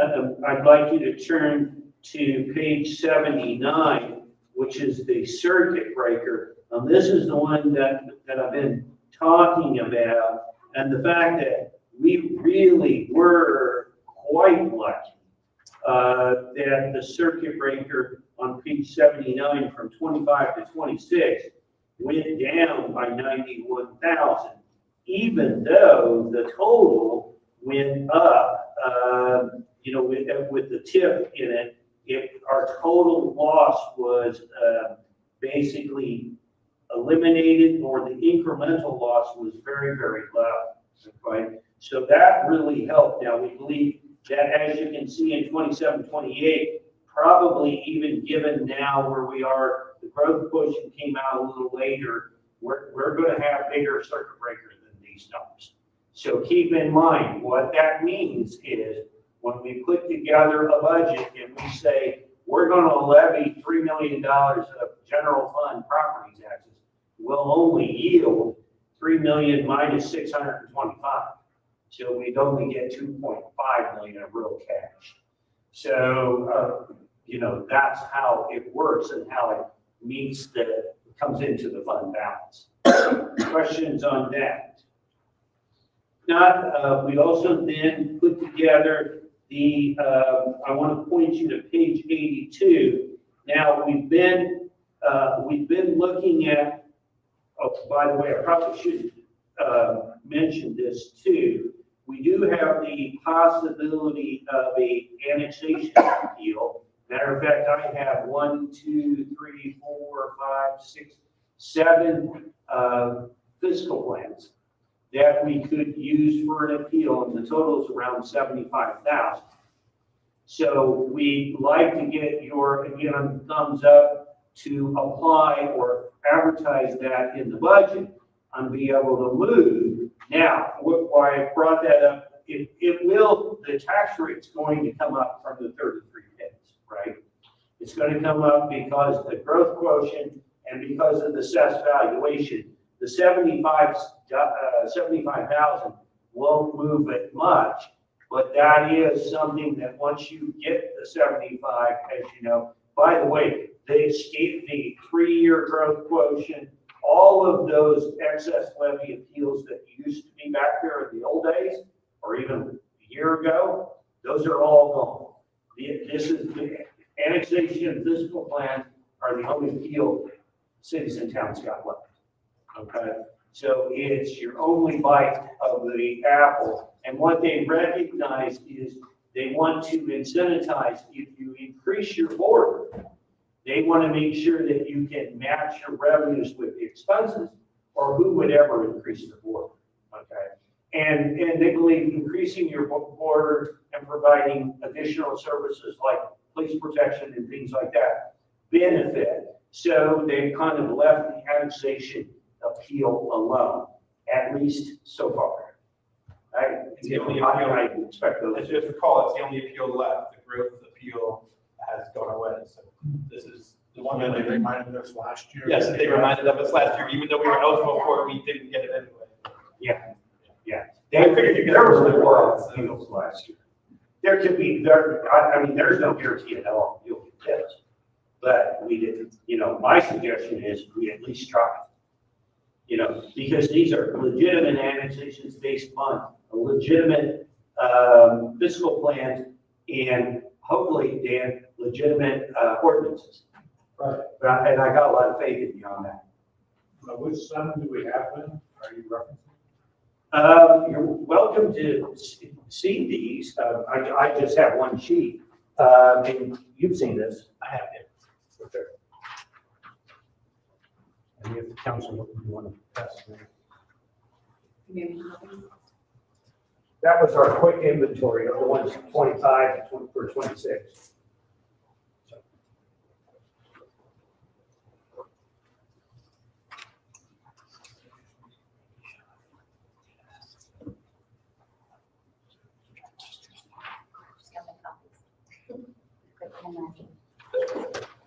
I'd like you to turn to page 79, which is the circuit breaker. This is the one that I've been talking about, and the fact that we really were quite lucky that the circuit breaker on page 79 from 25 to 26 went down by 91,000, even though the total went up, with the tip in it. Our total loss was basically eliminated, or the incremental loss was very, very low. Right? So that really helped. Now, we believe that, as you can see in 27, 28, probably even given now where we are, the growth quotient came out a little later, we're going to have bigger circuit breakers than these numbers. So keep in mind, what that means is when we put together a budget and we say, we're going to levy $3 million of general fund property taxes, will only yield 3 million minus 625. So we'd only get 2.5 million of real cash. So, that's how it works and how it comes into the fund balance. Questions on that? We also then put together I want to point you to page 82. Now, we've been looking at, by the way, I probably should mention this too. We do have the possibility of a annexation appeal. Matter of fact, I have 1, 2, 3, 4, 5, 6, 7 fiscal plans that we could use for an appeal, and the total is around 75,000. So we'd like to get your, again, thumbs up to apply or advertise that in the budget and be able to move. Now, why I brought that up, the tax rate's going to come up from the 33 cents, right? It's going to come up because the growth quotient and because of the assessed valuation. The 75,000 won't move it much, but that is something that once you get the 75, as you know, by the way, the 3-year growth quotient, all of those excess levy appeals that used to be back there in the old days, or even a year ago, those are all gone. This is the annexation and fiscal plans are the only appeal cities and towns got left. Okay, so it's your only bite of the apple. And what they recognize is they want to incentivize, if you increase your border, they want to make sure that you can match your revenues with the expenses, or who would ever increase the border, okay? And they believe increasing your border and providing additional services like police protection and things like that benefit. So they've kind of left the annexation appeal alone, at least so far. I expect those. As you recall, it's the only appeal left. The growth appeal has gone away. So this is the one that They reminded us last year. Yes, they reminded of us last year, even though we were eligible for it, we didn't get it anyway. Yeah. They figured there was more appeals last year. There could be, there's no guarantee at all you'll get this. But we didn't, my suggestion is we at least try. Because these are legitimate annexations based on a legitimate fiscal plan and hopefully, Dan, legitimate ordinances. Right. And I got a lot of faith in you on that. Which son do we have then? Are you referencing? You're welcome to see these. I just have one sheet. And you've seen this. I have it. Okay. And if the council would want to pass it. That was our quick inventory of the ones 25 for 26.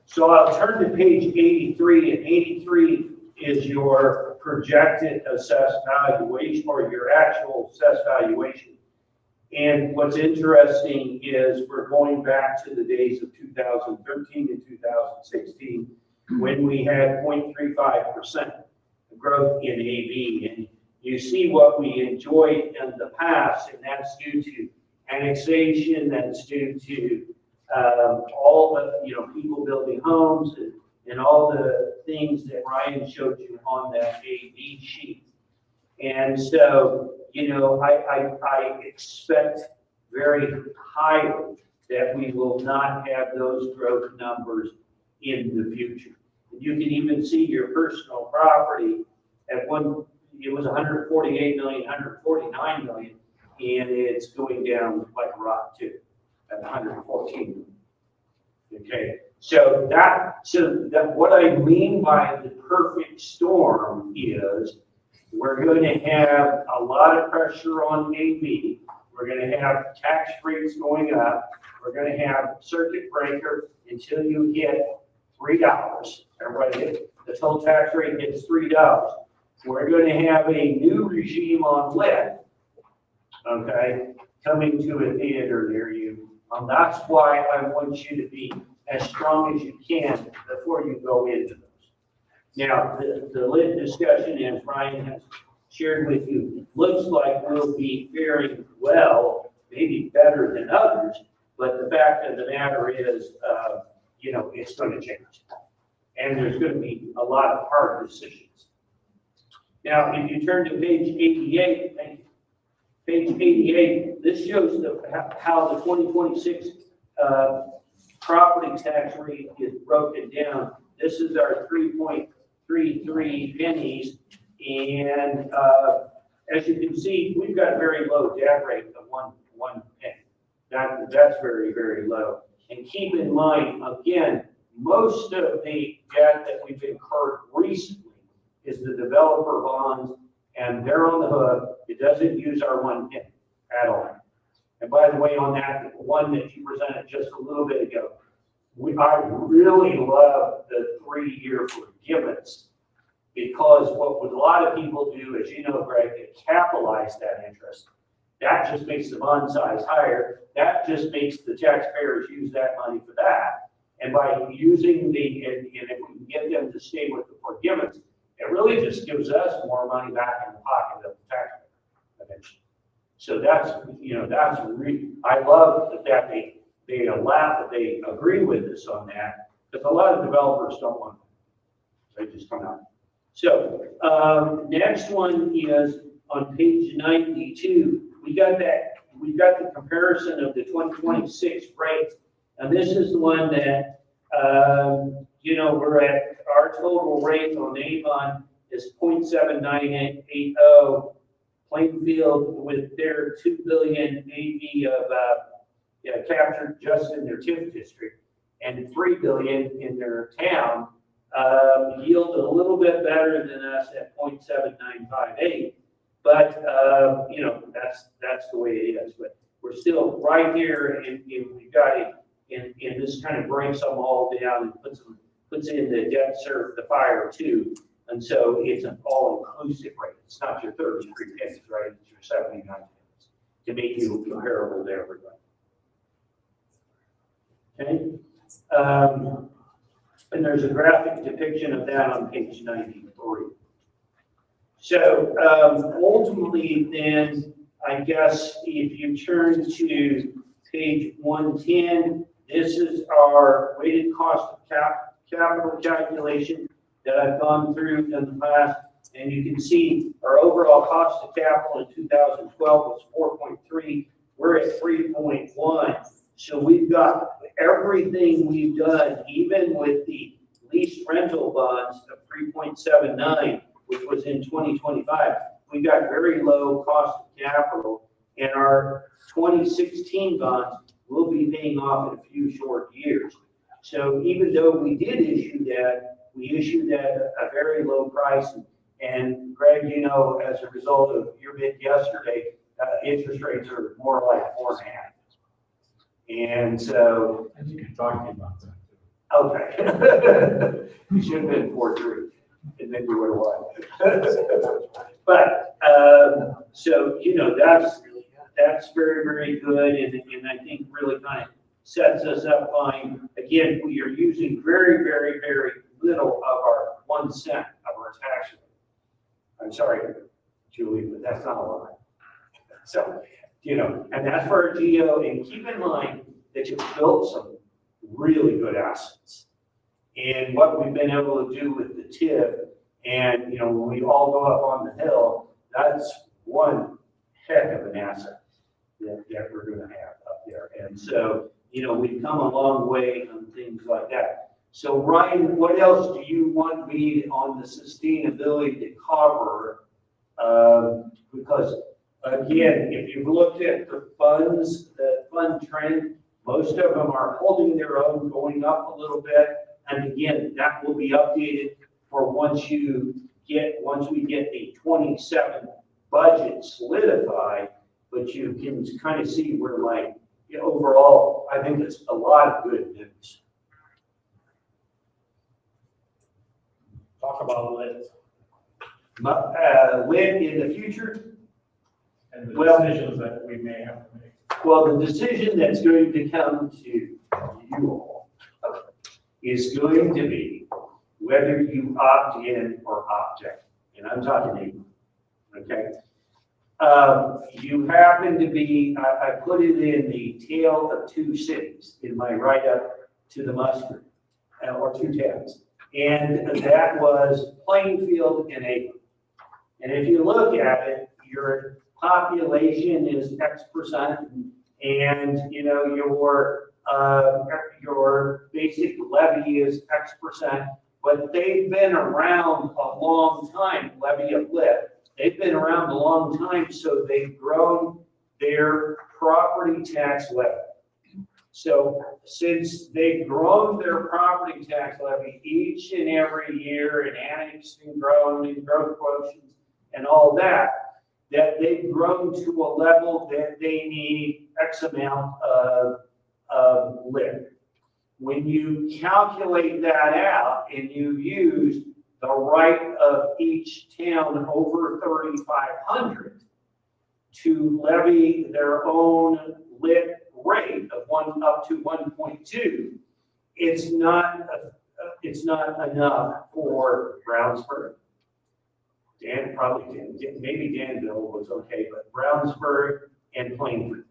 So I'll turn to page 83, and 83 is your projected assessed valuation, or your actual assessed valuation. And what's interesting is we're going back to the days of 2013 and 2016, when we had 0.35% growth in AV. And you see what we enjoyed in the past, and that's due to annexation, that's due to all the, people building homes and all the things that Ryan showed you on that AV sheet. And so, I expect very highly that we will not have those growth numbers in the future. You can even see your personal property at one, it was 148 million, 149 million, and it's going down like a rock too, at 114 million. Okay, so what I mean by the perfect storm is we're going to have a lot of pressure on AV. We're going to have tax rates going up. We're going to have circuit breaker until you hit $3. Everybody, the total tax rate hits $3. We're going to have a new regime on lead, okay, coming to a theater near you. That's why I want you to be as strong as you can before you go into those. Now, the lead discussion, as Ryan has shared with you, looks like we'll be faring well, maybe better than others, but the fact of the matter is, it's going to change. And there's going to be a lot of hard decisions. Now, if you turn to page 88, thank you. Page 88, this shows how the 2026 property tax rate is broken down. This is our 3.33 pennies. And as you can see, we've got a very low debt rate of one penny. That's very, very low. And keep in mind, again, most of the debt that we've incurred recently is the developer bonds, and they're on the hook. It doesn't use our 1 penny at all. And by the way, on that one that you presented just a little bit ago, I really love the 3-year forgiveness, because what would a lot of people do, as you know, Greg, they capitalize that interest. That just makes the bond size higher. That just makes the taxpayers use that money for that. And by using and if we can get them to stay with the forgiveness, it really just gives us more money back in the pocket of the taxpayer eventually. So I love that they allow, that they agree with us on that, because a lot of developers don't want it. They just come out. So next one is on page 92. We got the comparison of the 2026 rates, and this is the one that we're at. Our total rate on Avon is 0.7980. Plainfield, with their 2 billion AV of captured just in their TIF district, and 3 billion in their town, yield a little bit better than us at 0.7958. But that's the way it is. But we're still right here, and we've got it. And this kind of breaks them all down and puts in the debt serve the fire too. And so it's an all-inclusive rate. It's not your 33 pennies, right? It's your 79 pennies to make you comparable to everybody. Okay. And there's a graphic depiction of that on page 93. So ultimately then, I guess if you turn to page 110, this is our weighted cost of capital calculation that I've gone through in the past. And you can see our overall cost of capital in 2012 was 4.3. We're at 3.1. So we've got everything we've done, even with the lease rental bonds of 3.79, which was in 2025. We got very low cost of capital, and our 2016 bonds will be paying off in a few short years. So even though we did issue that, we issued that at a very low price. And Greg, as a result of your bid yesterday, interest rates are more like 4.5. And so, And you can talk to me about that too. okay. You should have been 4.3, and then you would have won. But so that's very, very good, and I think really kind of sets us up fine. Again, we are using very, very, very little of our 1 cent of our tax rate. I'm sorry, Julie, but that's not a lot. So, and that's for our GO, and keep in mind that you've built some really good assets. And what we've been able to do with the TIF, and, you know, when we all go up on the hill, that's one heck of an asset that we're gonna have up there. And so, you know, we've come a long way on things like that. So Ryan, what else do you want me on the sustainability to cover? Because again, if you've looked at the funds, the fund trend, most of them are holding their own, going up a little bit. And again, that will be updated for once we get the 27 budget solidified, but you can kind of see where, like, you know, overall, I think it's a lot of good news. Talk about lit Lit in the future, and the Well- decisions that we may have to make. well, the decision that's going to come to you all is going to be whether you opt in or opt out. And I'm talking to you, okay? You happen to be, I put it in the tale of two cities in my write-up to the mustard, or two towns. And that was Plainfield and Avon. And if you look at it, your population is X percent, and you know your basic levy is X percent, but they've been around a long time, levy of lit. They've been around a long time, so they've grown their property tax levy. So since they've grown their property tax levy each and every year and annexed and grown and growth quotients and all that, that they've grown to a level that they need X amount of lit. When you calculate that out and you use the right of each town over 3,500 to levy their own lit rate of up to 1.2, it's not enough for Brownsburg. Maybe Danville was okay, but Brownsburg and Plainfield.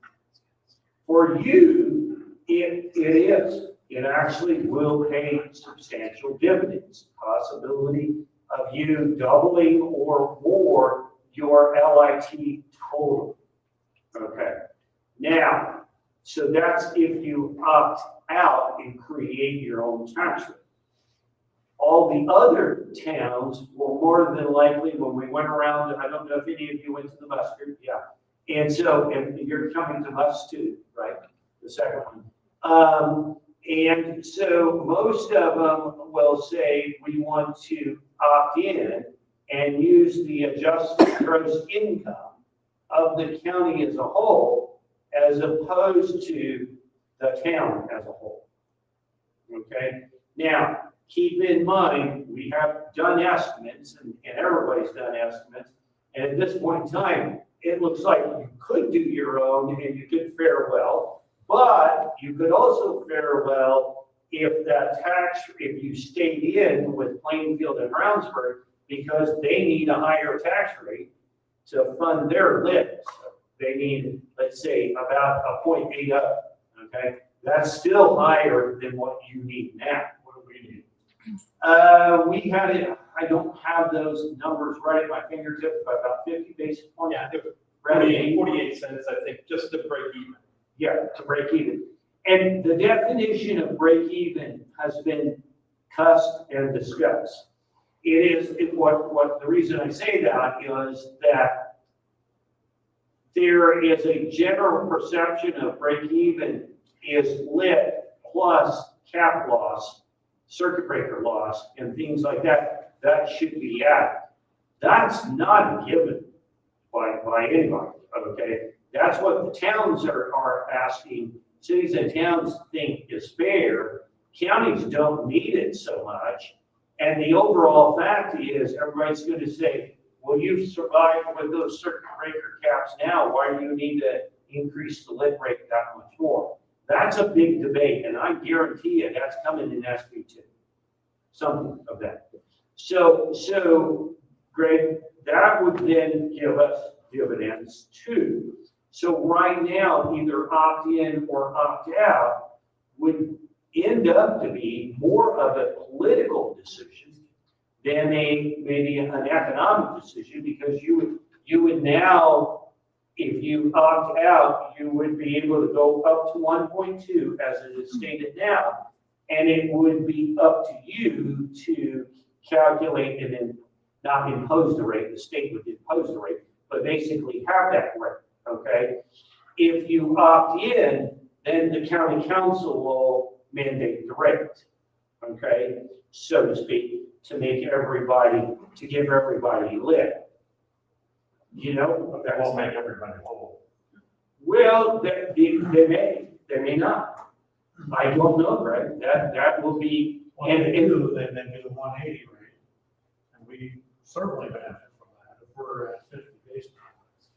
For you, it is. It actually will pay substantial dividends. Possibility of you doubling or more your LIT total. Okay. Now, so that's if you opt out and create your own tax rate. All the other towns will more than likely, when we went around, I don't know if any of you went to the mustard, yeah. And so, and you're coming to us too, right? The second one. And so most of them will say we want to opt in and use the adjusted gross income of the county as a whole, as opposed to the town as a whole. Okay? Now, keep in mind, we have done estimates, and everybody's done estimates, and at this point in time, it looks like you could do your own and you could fare well, but you could also fare well if you stayed in with Plainfield and Brownsburg, because they need a higher tax rate to fund their lit. So they need, let's say, about a 0.8 up, okay? That's still higher than what you need now. What do we need? We had it, I don't have those numbers right at my fingertips, but about 50 basis points. Yeah, 48 cents, I think, just to break even. Yeah, to break even. And the definition of break even has been cussed and discussed. What the reason I say that is that there is a general perception of break even is lit plus cap loss, circuit breaker loss, and things like that. That should be added. That's not a given by anybody, okay? That's what the towns are asking. Cities and towns think is fair. Counties don't need it so much. And the overall fact is everybody's going to say, well, you've survived with those circuit breaker caps now. Why do you need to increase the lit rate that much more? That's a big debate, and I guarantee you that's coming in SB2. Something of that. So Greg, that would then give us dividends too. So right now, either opt in or opt out would end up to be more of a political decision than maybe an economic decision, because you would now, if you opt out, you would be able to go up to 1.2 as it is stated now, and it would be up to you to calculate and then not impose the rate. The state would impose the rate, but basically have that rate, okay? If you opt in, then the county council will mandate the rate, okay, so to speak, to give everybody lit. You know? That won't make everybody whole. Well, they may not. I don't know, right? That will be, Well, if they do, then they do the 180 rate, and we certainly benefit from that if we're at 50 basis points.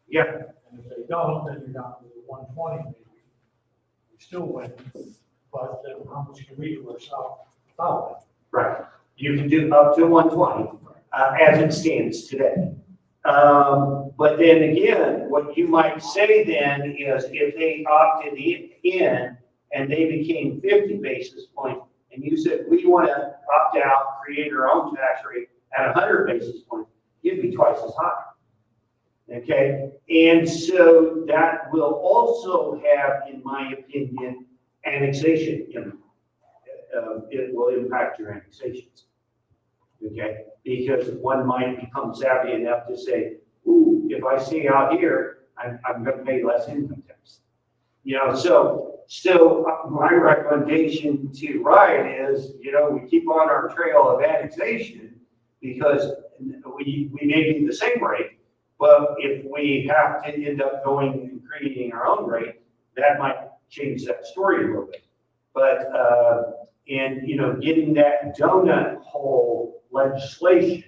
yeah, And if they don't, then you're down to the 120 maybe. We still win, but then how much can we do ourselves without it? right. You can do up to 120, as it stands today. But then again, what you might say then is if they opted in and they became 50 basis points, and you said, we want to opt out, create our own tax rate at 100 basis points, you'd be twice as high. Okay, and so that will also have, in my opinion, annexation impact. It will impact your annexations. Okay, because one might become savvy enough to say, ooh, if I stay out here, I'm going to pay less income tax. You know, so my recommendation to Ryan is, you know, we keep on our trail of annexation, because we may be the same rate, but if we have to end up going and creating our own rate, that might change that story a little bit. But, and, you know, getting that donut hole legislation,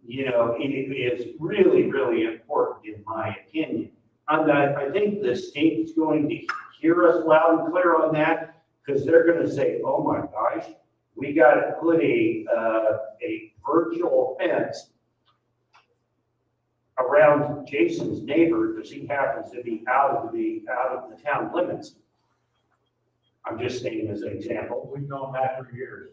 you know, it is really, really important in my opinion. I think the state's going to hear us loud and clear on that, because they're going to say, oh my gosh, we got to put a virtual fence around Jason's neighbor because he happens to be out of the town limits. I'm just stating as an example. We've known that for years.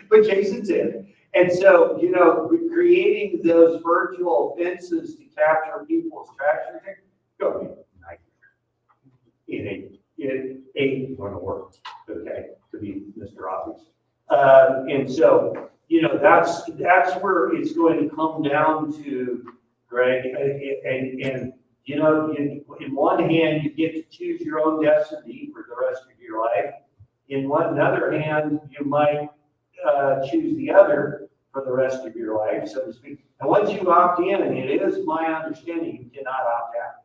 But Jason's in. And so, you know, creating those virtual fences to capture people's traction, go be nice. It ain't going to work, okay, to be Mr. Obvious. And so, you know, that's where it's going to come down to, Greg, and you know, in one hand, you get to choose your own destiny for the rest of your life. In one other hand, you might choose the other for the rest of your life, so to speak. And once you opt in, and it is my understanding, you cannot opt out.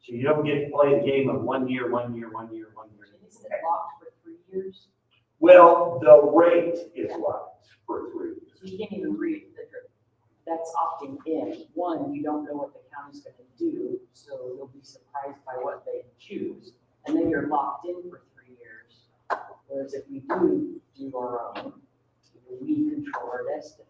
So you don't get to play the game of 1 year, 1 year, 1 year, 1 year. Is it locked for 3 years? Well, the rate is locked for 3 years. You can't even read the, that's opting in. One, you don't know what the county's going to do, so you'll be surprised by what they choose. And then you're locked in for 3 years. Whereas if we do our own, we control our destiny.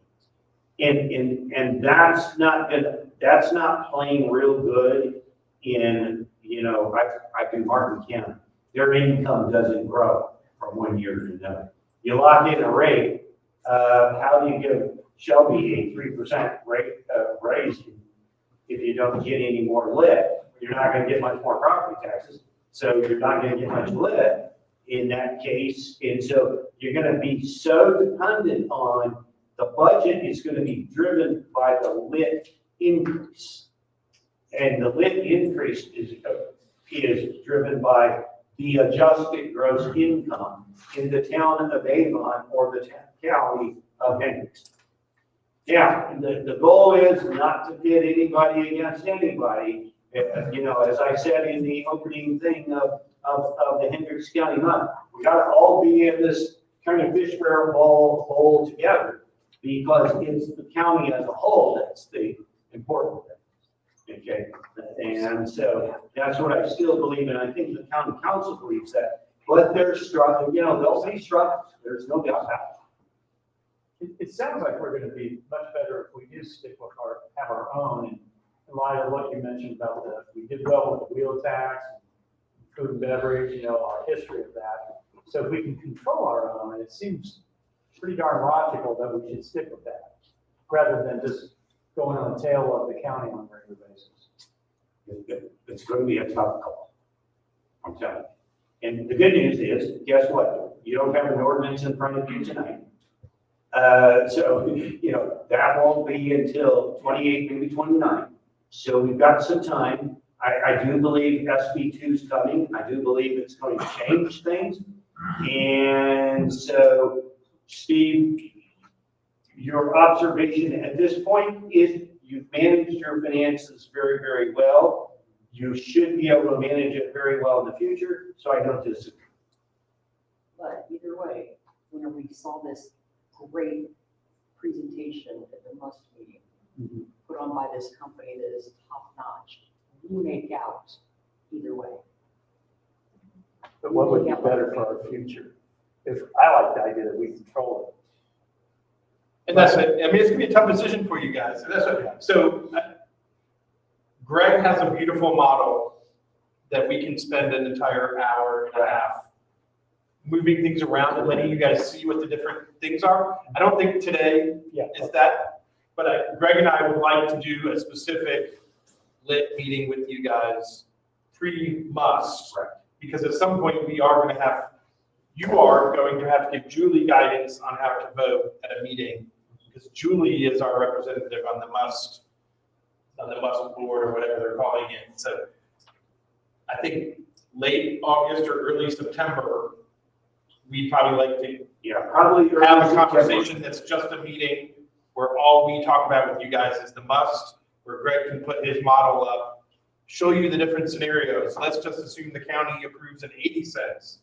And that's not playing real good in, you know, I do Martin County. Their income doesn't grow from 1 year to another. You lock in a rate, how do you give Shelby a 3% rate raise if you don't get any more lit? You're not going to get much more property taxes, so you're not going to get much lit in that case. And so you're going to be so dependent on the budget is going to be driven by the lit increase. And the lit increase is driven by the adjusted gross income in the town of Avon or the county of Hendricks. Now, the goal is not to pit anybody against anybody. You know, as I said in the opening thing of the Hendricks County month, we got to all be in this kind of fishbowl bowl together, because it's the county as a whole that's the important thing. Okay, and so that's what I still believe, and I think the county council believes that. But they're struggling, you know, they'll be struggling. There's no doubt about it. It sounds like we're going to be much better if we do stick with have our own. And in light of what you mentioned about we did well with the wheel tax, food and beverage, you know, our history of that. So if we can control our own, it seems pretty darn logical that we should stick with that, rather than just going on the tail of the county on a regular basis. It's going to be a tough call, I'm telling you. And the good news is, guess what? You don't have an ordinance in front of you tonight. So, you know, that won't be until 28, maybe 29. So we've got some time. I do believe SB 2 is coming. I do believe it's going to change things. And so, Steve, your observation at this point is you've managed your finances very, very well. You should be able to manage it very well in the future, so I don't disagree. But either way, when we saw this great presentation at the Must meeting, put on by this company that is top notch, we make out either way. But what would be better for our future? If I like the idea that we control it. And that's it. I mean, it's gonna be a tough decision for you guys. And that's what, so Greg has a beautiful model that we can spend an entire hour and a half moving things around and letting you guys see what the different things are. I don't think today is that, but Greg and I would like to do a specific lit meeting with you guys pre-must, because at some point you are going to have to give Julie guidance on how to vote at a meeting, because Julie is our representative on the must board or whatever they're calling it. So I think late August or early September, we'd probably like to probably have a conversation that's just a meeting where all we talk about with you guys is the must, where Greg can put his model up, show you the different scenarios. Let's just assume the county approves an 80 cents.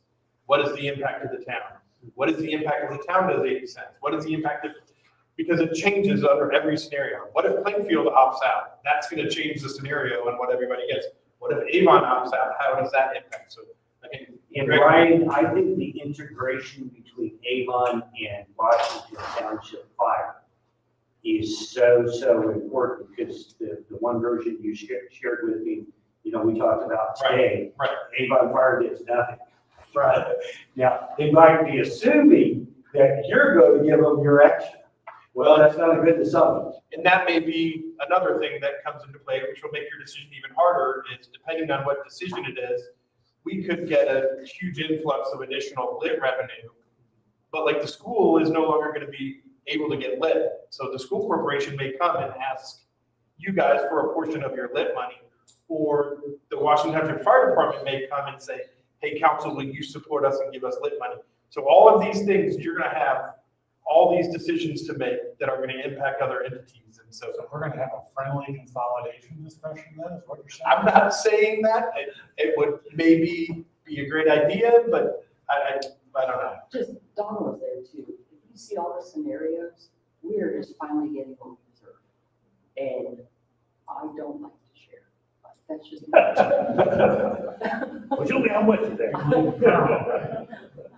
What is the impact of the town? What is the impact of the town does 80 cents? What is the impact of, because it changes under every scenario. What if Plainfield opts out? That's going to change the scenario and what everybody gets. What if Avon opts out? How does that impact? So, and Ryan, I think the integration between Avon and Washington Township Fire is so important, because the one version you shared with me, you know, we talked about today, Avon Fire gets nothing. Right. Now, they might be assuming that you're going to give them your extra. Well, that's not a good assumption. And that may be another thing that comes into play, which will make your decision even harder, is depending on what decision it is, we could get a huge influx of additional lit revenue, but like the school is no longer going to be able to get lit. So the school corporation may come and ask you guys for a portion of your lit money, or the Washington Township Fire Department may come and say, hey, council, will you support us and give us lit money? So all of these things, you're going to have all these decisions to make that are going to impact other entities. And so we're going to have a friendly consolidation discussion then, is what you're saying? I'm not saying that. It would maybe be a great idea, but I don't know. Just Dawn was there too. If you see all the scenarios, we are just finally getting what we deserve. And I don't like to share, but that's just. Well, Julie, I'm with you there.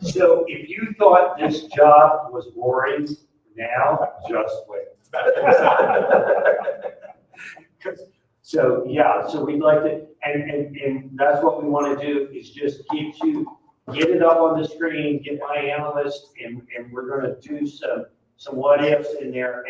So if you thought this job was boring, now just wait. So yeah, so we'd like to, and that's what we want to do, is just get it up on the screen, get my analyst, and we're going to do some what ifs in there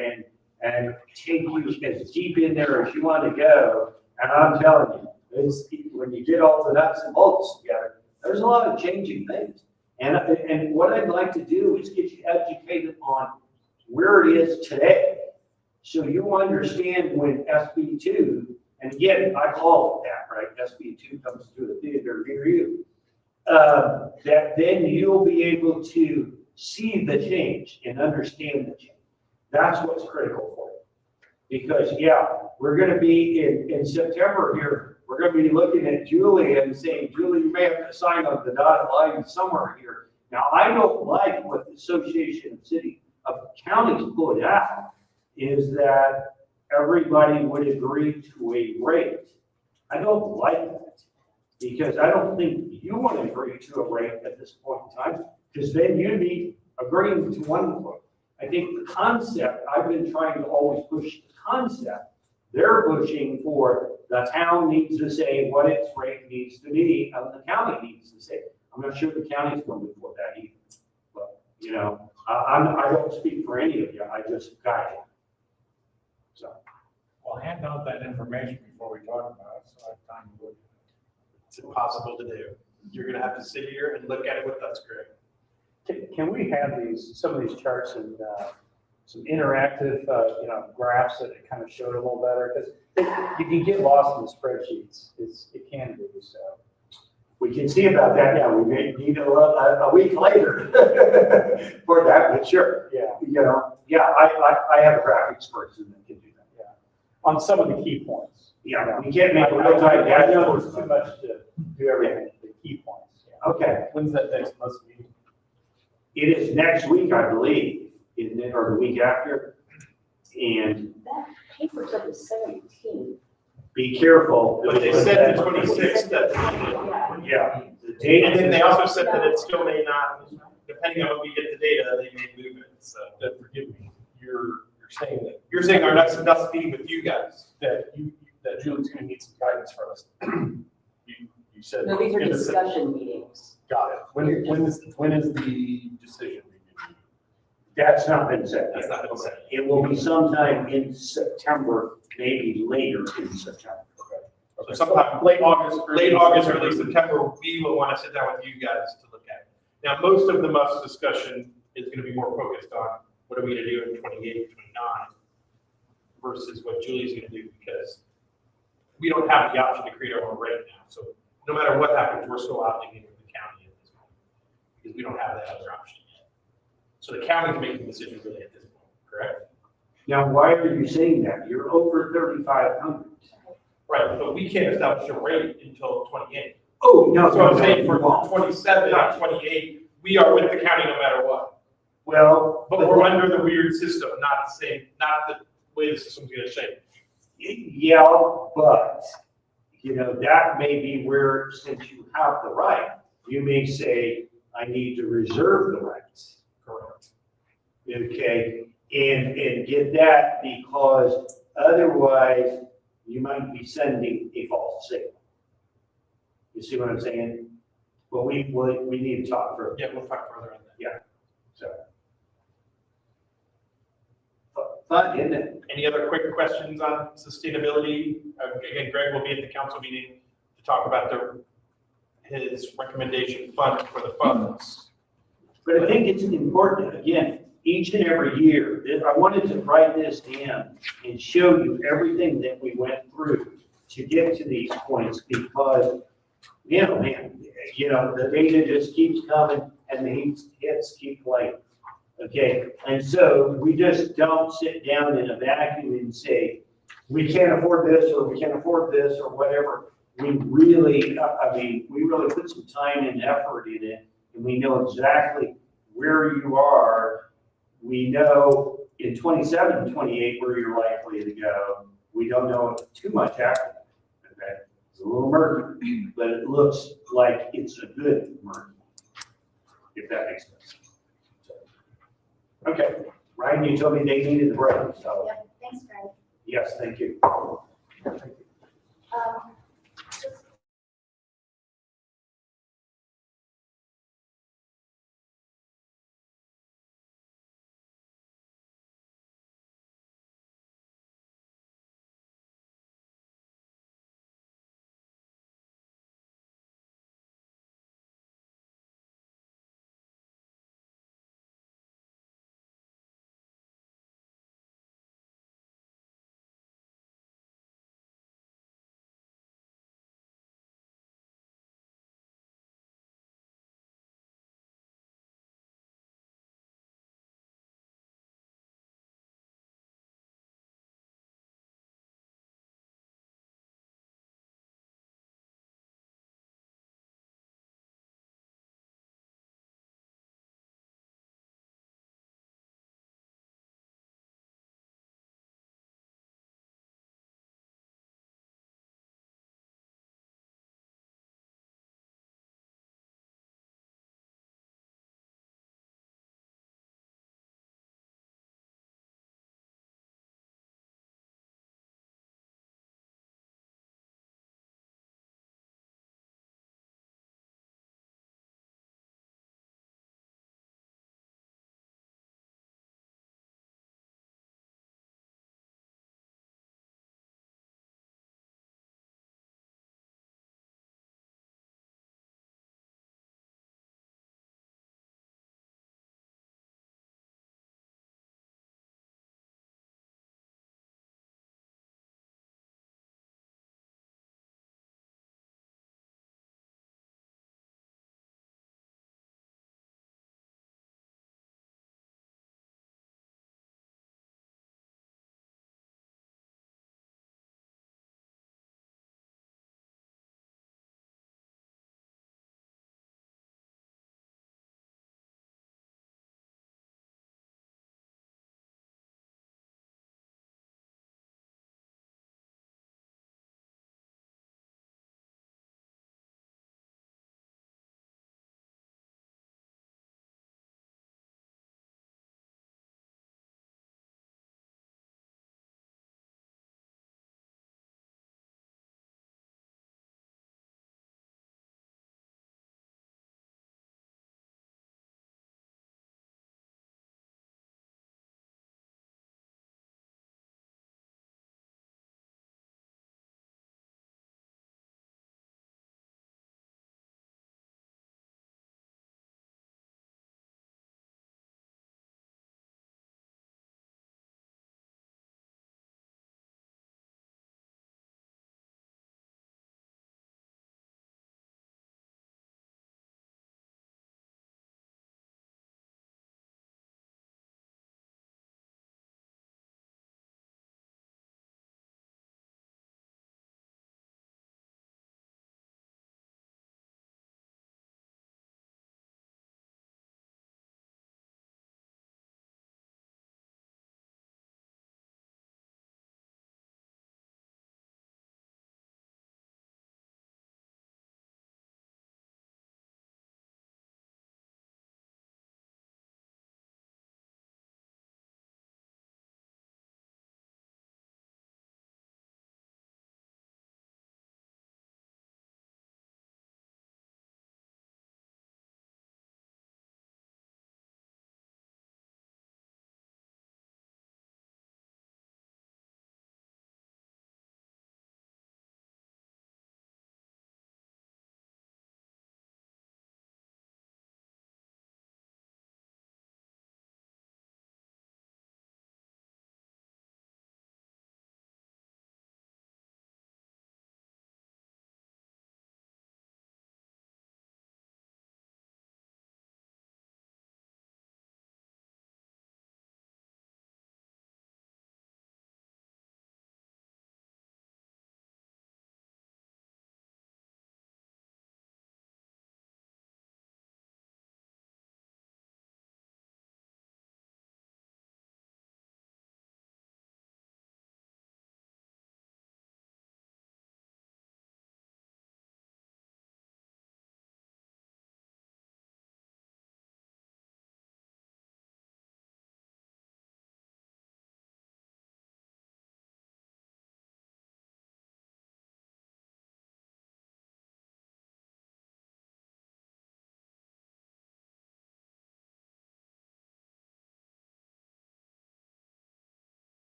and take you as deep in there as you want to go. And I'm telling you, when you get all the nuts and bolts together, there's a lot of changing things. And what I'd like to do is get you educated on where it is today, so you understand when SB2, and again, I call it that, right? SB2 comes to a theater near you. That then you'll be able to see the change and understand the change. That's what's critical for you. Because yeah, we're going to be in September here, we're going to be looking at Julie and saying, Julie, you may have to sign on the dotted line somewhere here. Now, I don't like what the Association of Counties put out, is that everybody would agree to a rate. I don't like that, because I don't think you want to agree to a rate at this point in time, because then you'd be agreeing to one point. I think the concept, I've been trying to always push the concept They're pushing for the town needs to say what its rate needs to be, and the county needs to say. I'm not sure the county's going to move for that either. But, you know, I don't speak for any of you, I just guide you. So, Well, hand out that information before we talk about it, so I have time to look. It's impossible to do. You're gonna have to sit here and look at it with us, Greg. Can we have some of these charts and some interactive, graphs that kind of show it a little better? Because you can get lost in the spreadsheets. It can be, so. we can see about that now, we may need a week later for that, but sure. Yeah, You know, yeah, I have a graphics person that can do that. yeah. On some of the key points. Yeah, we can't make a I real-time know it's too dashboard. much to do everything, the key points. Yeah. Okay, When's that next month's meeting? it is next week, I believe, isn't it, or the week after? And That paper said the 17th. be careful. But they said the 26th, Yeah, the date. and then they also said that it still may not, depending on when we get the data, they may move it, so. Forgive me, you're saying that, You're saying our next meeting with you guys. that Julie's gonna need some guidance from us. You said. No, these are discussion meetings. Got it. When is the decision? That's not been set That's yet. not been set. It will be sometime in September, maybe later in September. So sometime Late August. early September, we will want to sit down with you guys to look at it. Now, most of the MUF's discussion is going to be more focused on what are we going to do in 28, 29 versus what Julie's going to do, because we don't have the option to create our own rate now. So no matter what happens, we're still opting in with the county at this point because we don't have that other option yet. So the county's making the decision really at this point, correct? Now, why are you saying that? You're over 3,500. Right, but we can't establish a rate until 28. Oh, no, So I'm saying no, for no. 27 and 28, we are with the county no matter what. Well, But we're under the weird system, not the same, not the way the system's gonna shape. yeah, but, you know, that may be where, since you have the right, you may say, I need to reserve the rights. Correct. Okay, and get that, because otherwise you might be sending a false signal. You see what I'm saying? Well, we need to talk further. Yeah, we'll talk further on that. So. Fun, isn't it? Any other quick questions on sustainability? Again, Greg will be at the council meeting to talk about his recommendation fund for the funds. But I think it's important, again, each and every year, I wanted to write this down and show you everything that we went through to get to these points, because, man, you know, the data just keeps coming and the hits keep playing. Okay, and so we just don't sit down in a vacuum and say, we can't afford this, or we can't afford this, or whatever. We really, we really put some time and effort in it, and we know exactly where you are. We know in 27 and 28 where you're likely to go. We don't know too much after that. Okay, it's a little murky, but it looks like it's a good murky, if that makes sense. Okay, Ryan, you told me they needed the break, so Yep, thanks, Greg. yes, thank you. Just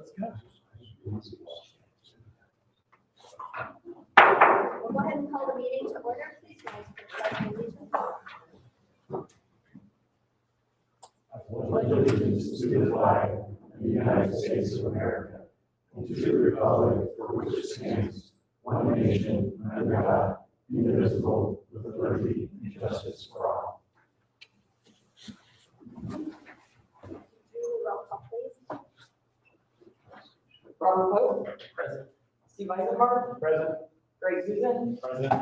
Let's go. We'll go ahead and call the meeting to order. Please rise for the pledge of allegiance. I pledge allegiance to the flag of the United States of America, and to the republic for which it stands, one nation, under God, indivisible, with liberty and justice for all. Julie, roll call, please. Robert Pope. Present. Steve Eisenberg. Present. Greg Susan. Present.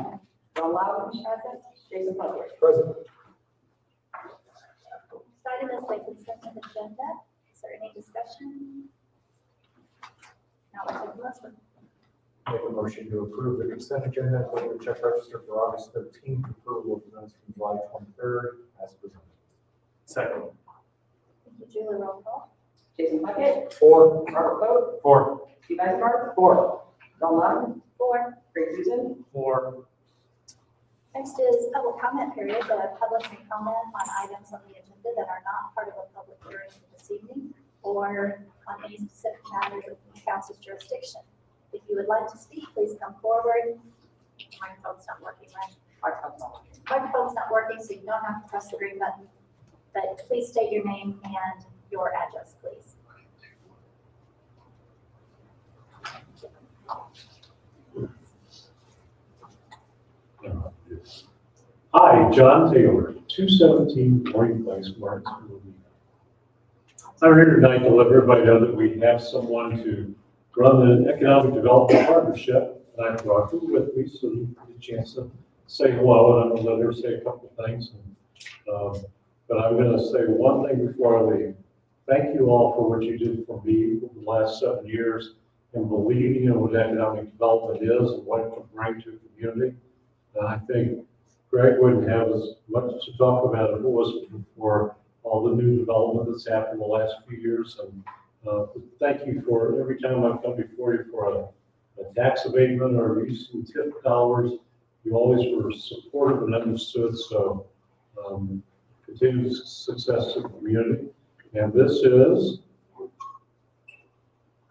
Ron Loud. Present. Jason Puckett. Present. Next item is the consent agenda. Is there any discussion? Now we'll take a motion. Make a motion to approve the consent agenda, including the check register for August 13th, approval of minutes from July 23rd, as presented. Second. Thank you, Julie, roll call. Jason Puckett. 4. Robert Pope. 4. Steve Eisenberg. 4. Ron Loud. 4. Greg Susan. 4. Next is public comment period. The public can comment on items on the agenda that are not part of a public hearing this evening or on any specific matter within the council's jurisdiction. If you would like to speak, please come forward. Microphone's not working, right? Microphone's not working, so you don't have to press the green button. But please state your name and your address, please. Hi, John Taylor, 217 Morning Place, Martinsville. I'm here tonight to let everybody know that we have someone to run an economic development partnership, and I brought her with me so you get a chance to say hello, and I'm gonna let her say a couple of things. But I'm gonna say one thing before I leave. Thank you all for what you did for me over the last 7 years and believing in what economic development is and what it can bring to the community. And I think Greg wouldn't have as much to talk about if it wasn't for all the new development that's happened in the last few years. And thank you for every time I've come before you for a tax abatement or using TIF dollars, you always were supportive and understood. So continued success to the community. And this is.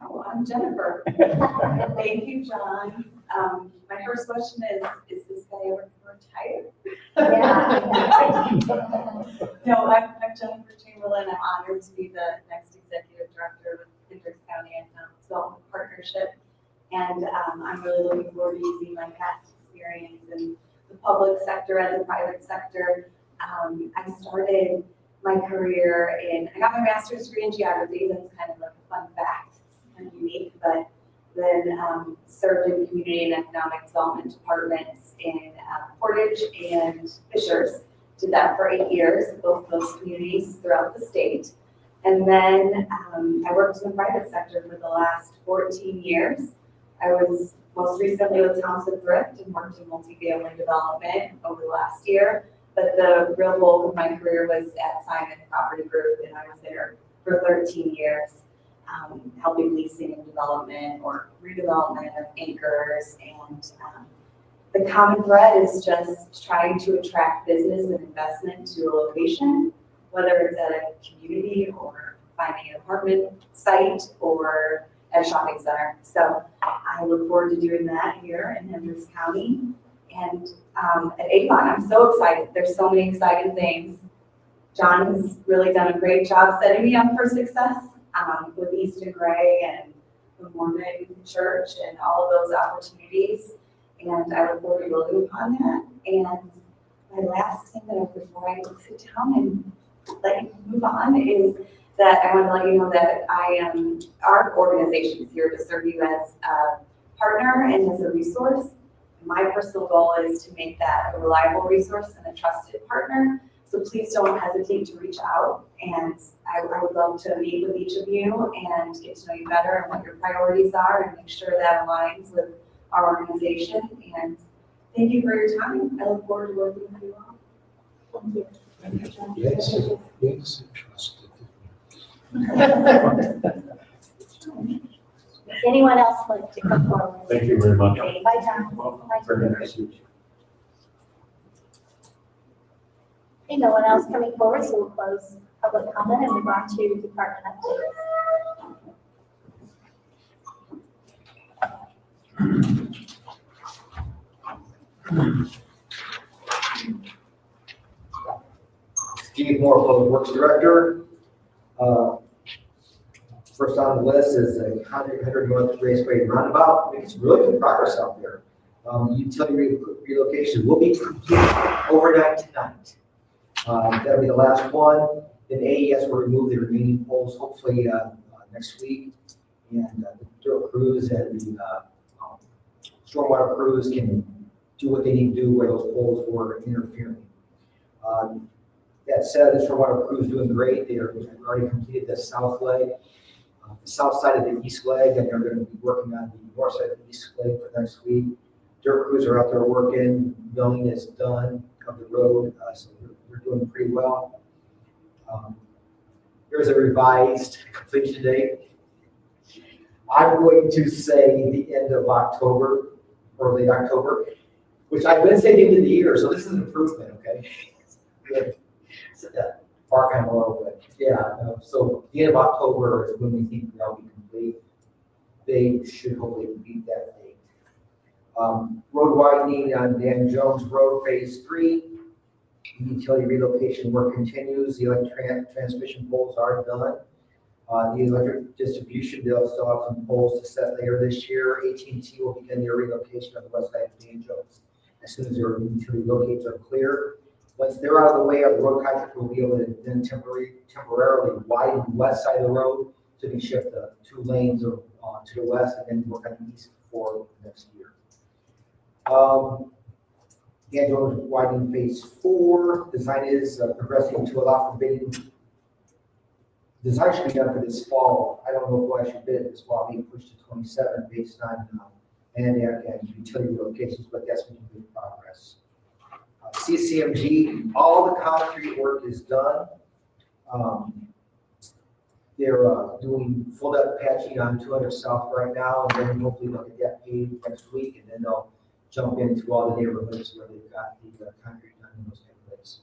Oh, I'm Jennifer. Thank you, John. My first question is this guy ever retired? Yeah. No, I'm Jennifer Chamberlain. I'm honored to be the next executive director with Hendricks County Economic Development Partnership. And I'm really looking forward to using my past experience in the public sector and the private sector. I started my career I got my master's degree in geography. That's kind of like a fun fact. It's kind of unique, but then served in community and economic development departments in Portage and Fishers. Did that for 8 years, both those communities throughout the state. And then I worked in the private sector for the last 14 years. I was most recently with Thompson Thrift and worked in multifamily development over the last year. But the real bulk of my career was at Simon Property Group, and I was there for 13 years, helping leasing and development or redevelopment of acres. And the common thread is just trying to attract business and investment to a location, whether it's at a community or finding an apartment site or at a shopping center. So I look forward to doing that here in Hendricks County. And at Avon, I'm so excited. There's so many exciting things. John has really done a great job setting me up for success with East and Gray and the Mormon Church and all of those opportunities. And I look forward to building upon that. And my last thing that before I sit down and let you move on is that I want to let you know that our organization is here to serve you as a partner and as a resource. My personal goal is to make that a reliable resource and a trusted partner. So please don't hesitate to reach out. And I would love to meet with each of you and get to know you better and what your priorities are and make sure that aligns with our organization. And thank you for your time. I look forward to working with you all. Thank you. Yes, trusted. Anyone else like to come forward? Thank you very much. Bye, John. Bye, Very John. nice to meet you. Okay, no one else coming forward, so we'll close public comment and move on to department updates. Steve Moore, Public Works Director. First on the list is the 100 North Raceway Roundabout. Making some really good progress out there. Utility relocation will be complete overnight tonight. That'll be the last one. Then AES will remove the remaining poles hopefully next week. And the dirt crews and the stormwater crews can do what they need to do where those poles were interfering. That said, the stormwater crew is doing great. They are already completed the south leg, the south side of the east leg, and they're going to be working on the north side of the east leg for next week. Dirt crews are out there working. Milling is done of the road, so they're doing pretty well. Here's a revised completion date. I'm going to say the end of October, early October, which I would say the end of the year, so this is an improvement, okay? Good. So, far kind of low, but yeah, so the end of October is when we think that'll be complete. They should hopefully beat that date. Road widening on Dan Jones Road, Phase 3. Utility relocation work continues. The electric transmission poles are done. The electric distribution, they'll still have some poles to set later this year. AT&T will begin their relocation on the west side of Dan Jones as soon as their utility locates are clear. Once they're out of the way, our road contractor will be able to then temporarily widen the west side of the road so they can shift the 2 lanes to the west and then work on the east for next year. Dan Jones widening Phase 4. Design is progressing to allow for bidding. Design should be done for this fall. I don't know if we'll actually bid it this fall, being pushed to 27 based on and utility locations, but that's making good progress. CCMG, all the concrete work is done. They're doing full depth patching on 200 South right now, and then hopefully they'll get that paid next week, and then they'll jump into all the neighborhoods where they've got the concrete done in those neighborhoods.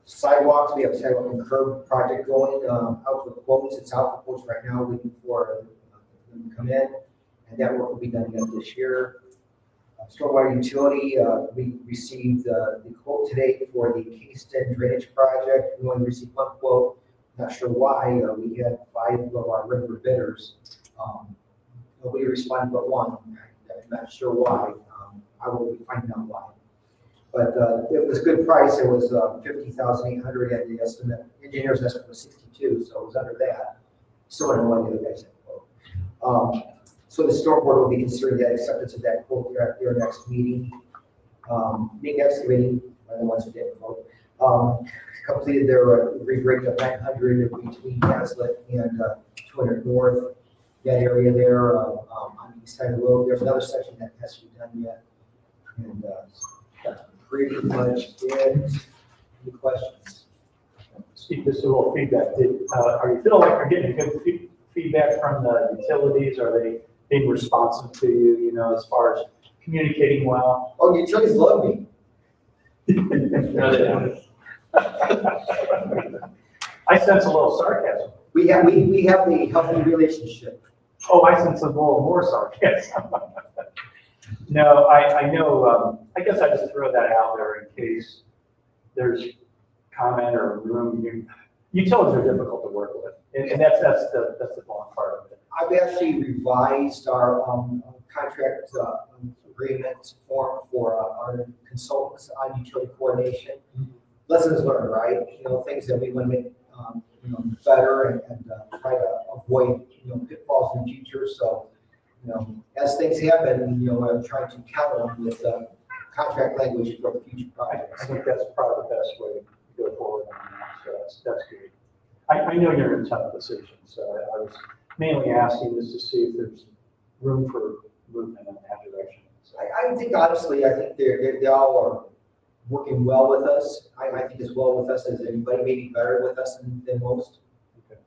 Sidewalks, we have a sidewalk and curb project going out for quotes. It's out for quotes right now, waiting for them to come in, and that work will be done again this year. Stormwater utility, we received the quote today for the Kingston drainage project. We only received 1 quote. Not sure why. We had 5 of our regular bidders. Nobody responded but 1. I'm not sure why. I will be finding out why. But it was a good price. It was $50,800, and the estimate, engineer's estimate was 62, so it was under that. Still don't know why the other guys said quote. So the storm board will be considering that acceptance of that quote at their next meeting. Big excavating, by the ones who didn't vote, completed their regrading of 900 between Gaslit and 200 North. That area there on the east side of the road. There's another section that has to be done yet. And that's pretty much it. Any questions? Steve, just a little feedback. Are you feeling like you're getting good feedback from the utilities? Are they being responsive to you, as far as communicating well? Oh, utilities love me. No, they don't. I sense a little sarcasm. We have a healthy relationship. Oh, I sense a little more sarcasm. No, I know, I guess I just throw that out there in case there's comment or room. Utilities are difficult to work with, and that's the long part of it. I've actually revised our contract agreement form for our consultants on utility coordination. Lessons learned, right? Things that we want to make better and try to avoid pitfalls in the future. So as things happen, I'm trying to counter them with contract language for the future projects. I think that's probably the best way to go forward on that. So that's good. I know you're in a tough decision, so I was mainly asking this to see if there's room for movement in that direction. So I think honestly, I think they all are working well with us. I think as well with us as anybody, maybe better with us than most. Okay.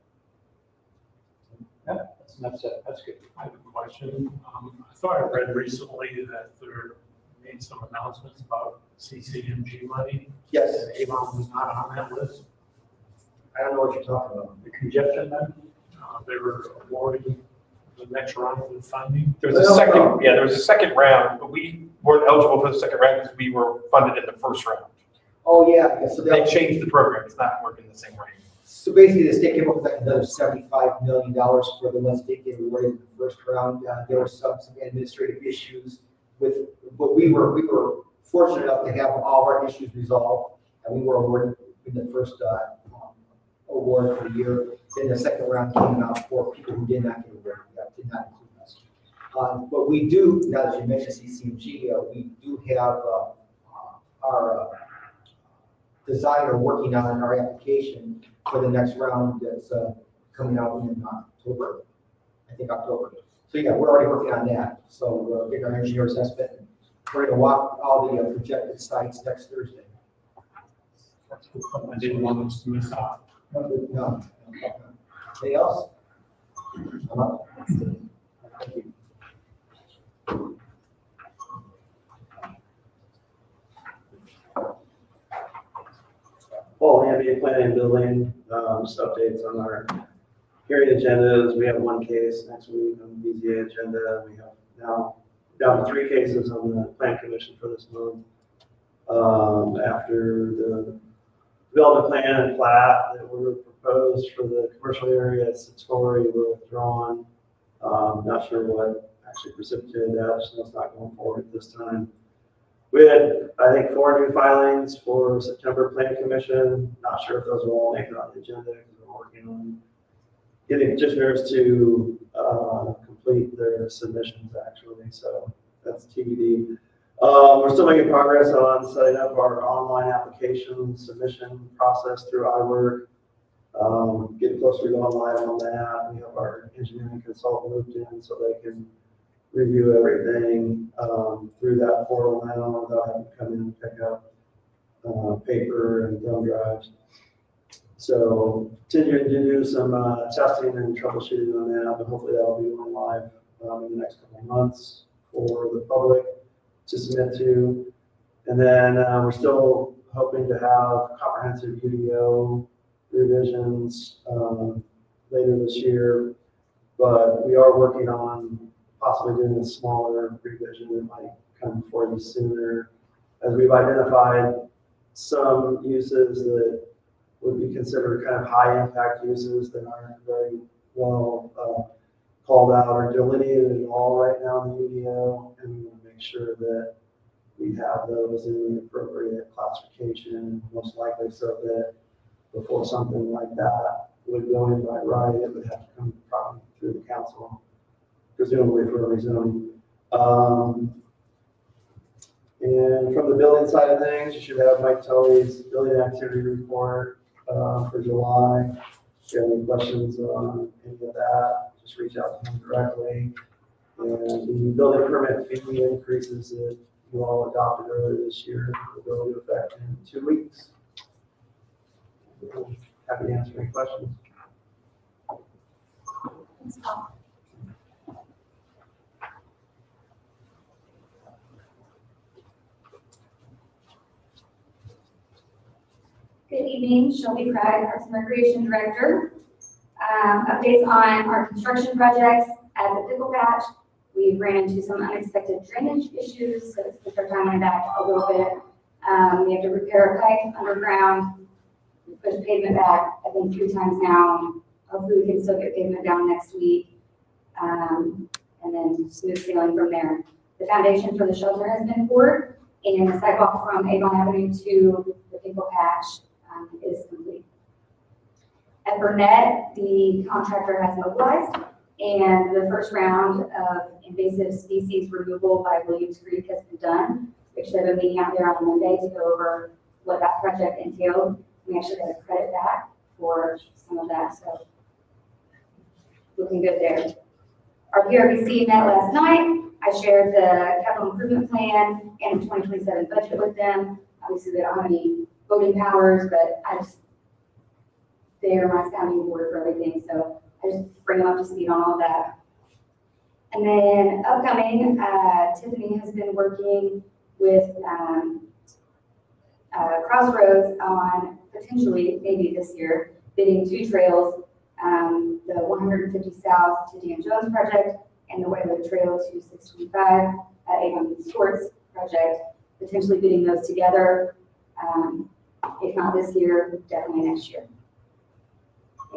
Yeah, that's good. I have a question. I thought I read recently that there made some announcements about CCMG money. Yes. And Avon was not on that list. I don't know what you're talking about. The congestion then? They were awarding the next round of funding? There was a second, yeah, there was a second round, but we weren't eligible for the second round because we were funded in the first round. Oh, yeah, so They that, changed the program, it's not working the same way. so basically the state came up with like another $75 million for the ones they get awarded in the first round. There were some administrative issues with, but we were fortunate enough to have all our issues resolved, and we were awarded in the first award for the year. Then the second round came out for people who did not get awarded, that did not include us. But we do, now that you mentioned CCMG, we do have our designer working on our application for the next round that's coming out in October, I think October. So yeah, we're already working on that. So we're getting our engineer assessment. We're going to walk all the projected sites next Thursday. I didn't want us to miss out. No. Anything else? Thank you. Paul Hamby, Planning and Building, just updates on our hearing agendas. We have one case next week on the BZA agenda. We have now down to 3 cases on the Plan Commission for this month. After the development plan and plat that were proposed for the commercial area at Satori were withdrawn. Not sure what actually precipitated that, so it's not going forward at this time. We had, I think, 4 new filings for September Plan Commission. Not sure if those will all make it on the agenda because we're working on getting petitioners to complete their submissions actually. So that's TBD. We're still making progress on setting up our online application submission process through iWork. Getting closer to going live on that. We have our engineering consultant moved in so they can review everything through that portal now without having to come in and pick up paper and thumb drives. So continuing to do some testing and troubleshooting on that, but hopefully that'll be going live in the next couple of months for the public to submit to. And then we're still hoping to have comprehensive UDO revisions later this year, but we are working on possibly doing a smaller revision that might come before you sooner, as we've identified some uses that would be considered kind of high impact uses that aren't very well called out or delineated at all right now in the UDO, and we want to make sure that we have those in the appropriate classification, most likely so that before something like that would go in by right, it would have to come probably through the council, presumably for rezoning. And from the building side of things, you should have Mike Tully's building activity report for July. If you have any questions on any of that, just reach out to him directly. And the building permit fee increases that you all adopted earlier this year will go into effect in 2 weeks. Happy to answer any questions. Thanks, Paul. Good evening, Shelby Craig, Parks and Recreation Director. Updates on our construction projects at the Pickle Patch. We ran into some unexpected drainage issues, so it's pushed our timeline back a little bit. We have to repair a pipe underground. We pushed pavement back, I think 3 times now. Hopefully we can still get pavement down next week. And then smooth sailing from there. The foundation for the shelter has been poured, and the sidewalk from Avon Avenue to the Pickle Patch is complete. At Burnett, the contractor has mobilized, and the first round of invasive species removal by Williams Creek has been done. We actually have a meeting out there on Monday to go over what that project entailed. We actually got a credit back for some of that, so looking good there. Our PRBC met last night. I shared the capital improvement plan and the 2027 budget with them. Obviously, they don't have any voting powers, but they are my sounding board for everything, so I just bring them up to speed on all that. And then upcoming, Tiffany has been working with Crossroads on potentially, maybe this year, bidding 2 trails the 150 South to Dan Jones project, and the Waywood Trail 265 at Avon Sports project, potentially getting those together. If not this year, definitely next year.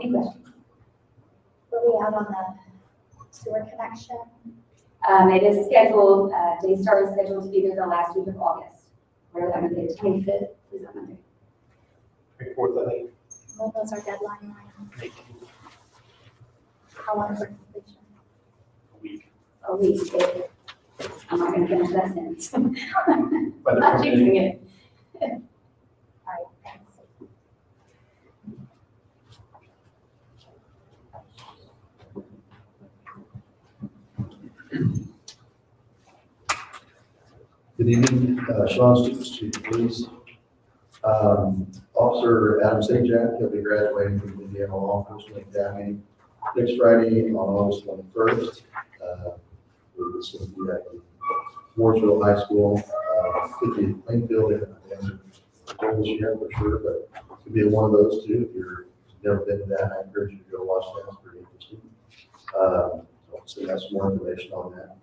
Any questions? Were we out on the sewer connection? It is scheduled, day start is scheduled to be there the last week of August. Whatever that Monday, 25th is that Monday. 24th, I think. When was our deadline? How long for completion? A week. A week. Okay. I'm not gonna finish that sentence. By the Not 28th. jinxing it. All right, thanks. Good evening, Sean Stevens, Chief of Police. Officer Adam St. Jack, he'll be graduating from the Indiana Law Enforcement Academy next Friday on August 21st. It's going to be at the Mooresville High School, could be Plainfield, and this year for sure, but it could be one of those two. If you've never been to that, I encourage you to go watch that. It's pretty interesting. So that's some more information on that.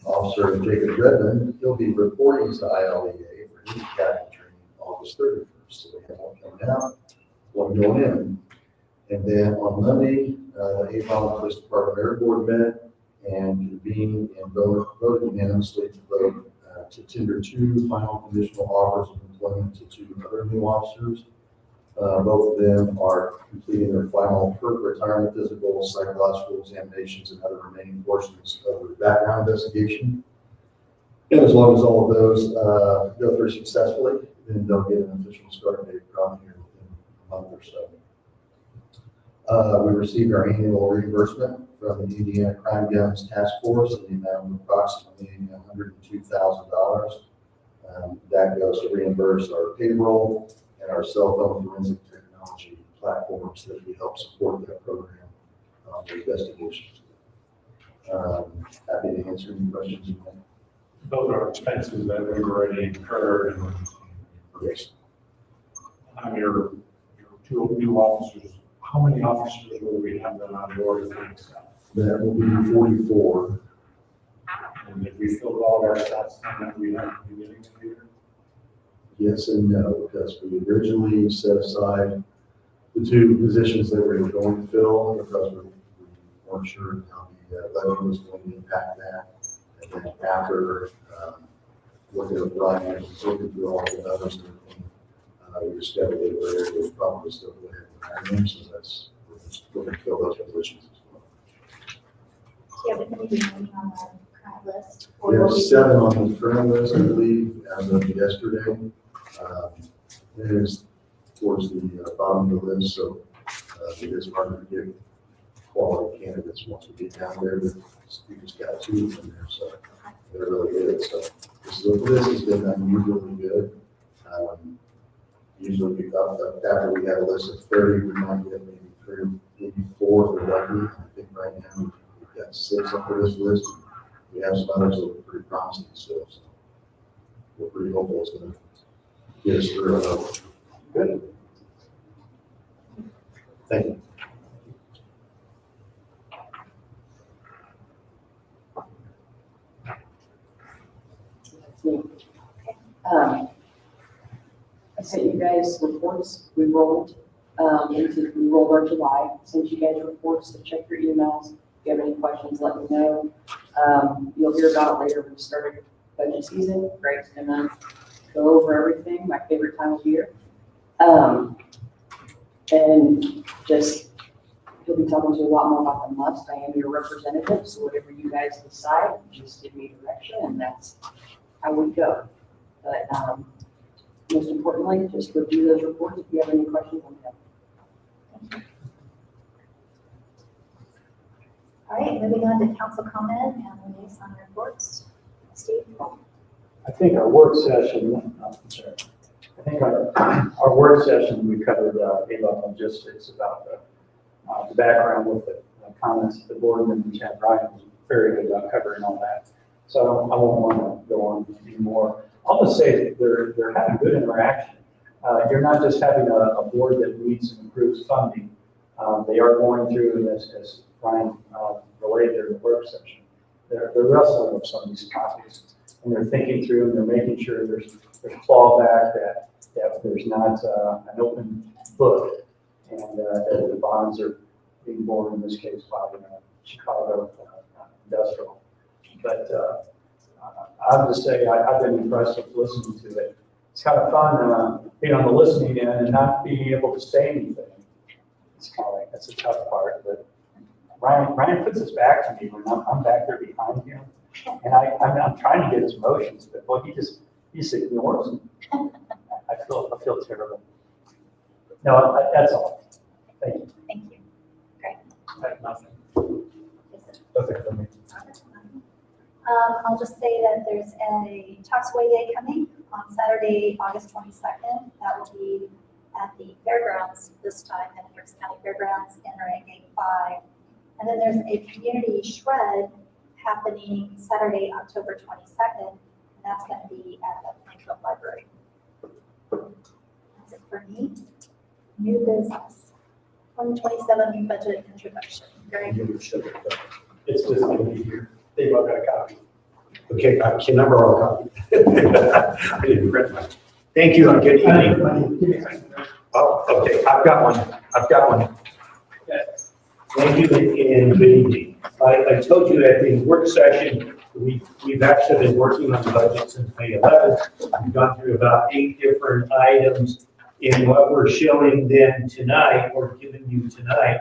Officer Jacob Redmond, he'll be reporting to ILEA for his academy training August 31st. So we have one coming out, one going in. And then on Monday, Avon Police Department Air Board met and convened and voted unanimously to vote to tender 2 final conditional offers of employment to 2 other new officers. Both of them are completing their final retirement physical, psychological examinations, and other remaining portions of the background investigation. And as long as all of those go through successfully, then they'll get an official start date probably here within a month or so. We received our annual reimbursement from the Indiana Crime Guns Task Force in the amount of approximately $102,000. That goes to reimburse our payroll and our cell phone forensic technology platforms that we help support that program on the investigations. Happy to answer any questions you have. Those are expenses that we've already incurred. And Yes. your 2 new officers, how many officers will we have them on board? That will be 44. And if we filled all our slots that we had at the beginning of the year? Yes and no, because we originally set aside the 2 positions that we were going to fill because we weren't sure how the levy was going to impact that. And then after looking at Ryan and looking through all the others and everything, we discovered that we're able to probably still go ahead and hire them, so that's, we're going to fill those positions as well. Do you have anybody remaining on the current list? We have 7 on the current list, I believe, as of yesterday. It is towards the bottom of the list, so it is hard to get quality candidates once we get down there. But we just got 2 in there, so they're really good. So this has been unusually good. Usually we thought that after we had a list of 30, we might get maybe 3, maybe 4 if we're lucky. I think right now we've got 6 up for this list. We have some others that look pretty promising still, so we're pretty hopeful it's going to get us through. Good. Thank you. I sent you guys reports. We rolled our July. Sent you guys reports to check your emails. If you have any questions, let me know. You'll hear about it later when we started budget season. Greg's gonna go over everything, my favorite time of year. And just, he'll be talking to you a lot more about the must. I am your representative, so whatever you guys decide, just give me direction, and that's how we go. But most importantly, just review those reports. If you have any questions, let me know. All right, moving on to council comment and liaison reports. Steve? I think our work session, I think our work session, we covered Avon logistics about the background with the comments of the board, and Chad Ryan was very good about covering all that. So I won't want to go on anymore. I'll just say that they're having good interaction. You're not just having a board that meets and approves funding. They are going through this, as Brian related during the work session. They're wrestling with some of these topics, and they're thinking through, and they're making sure there's clawback, that there's not an open book, and that the bonds are being borne in this case by Chicago Industrial. But I would just say I've been impressed with listening to it. It's kind of fun being on the listening end and not being able to say anything. It's kind of like, that's a tough part, but Ryan puts his back to me when I'm back there behind him, and I'm trying to get his motions, but well, he just ignores them. I feel terrible. No, that's all. Thank you. Thank you. Great. I have nothing. Nothing for me. I'll just say that there's a Taxaway Day coming on Saturday, August 22nd. That will be at the fairgrounds this time, at Hendricks County Fairgrounds, entering Gate 5. And then there's a community shred happening Saturday, October 22nd, and that's going to be at the Plainfield Library. That's it for me. New business. 2027 budget introduction. Greg? It's just going to be here. They've all got a copy. Okay, I can never all copy. I didn't print mine. Thank you, and good evening. Oh, okay, I've got one. Thank you, and good evening. I told you at the work session, we've actually been working on the budget since May 11th. We've gone through about 8 different items, and what we're showing them tonight, or giving you tonight,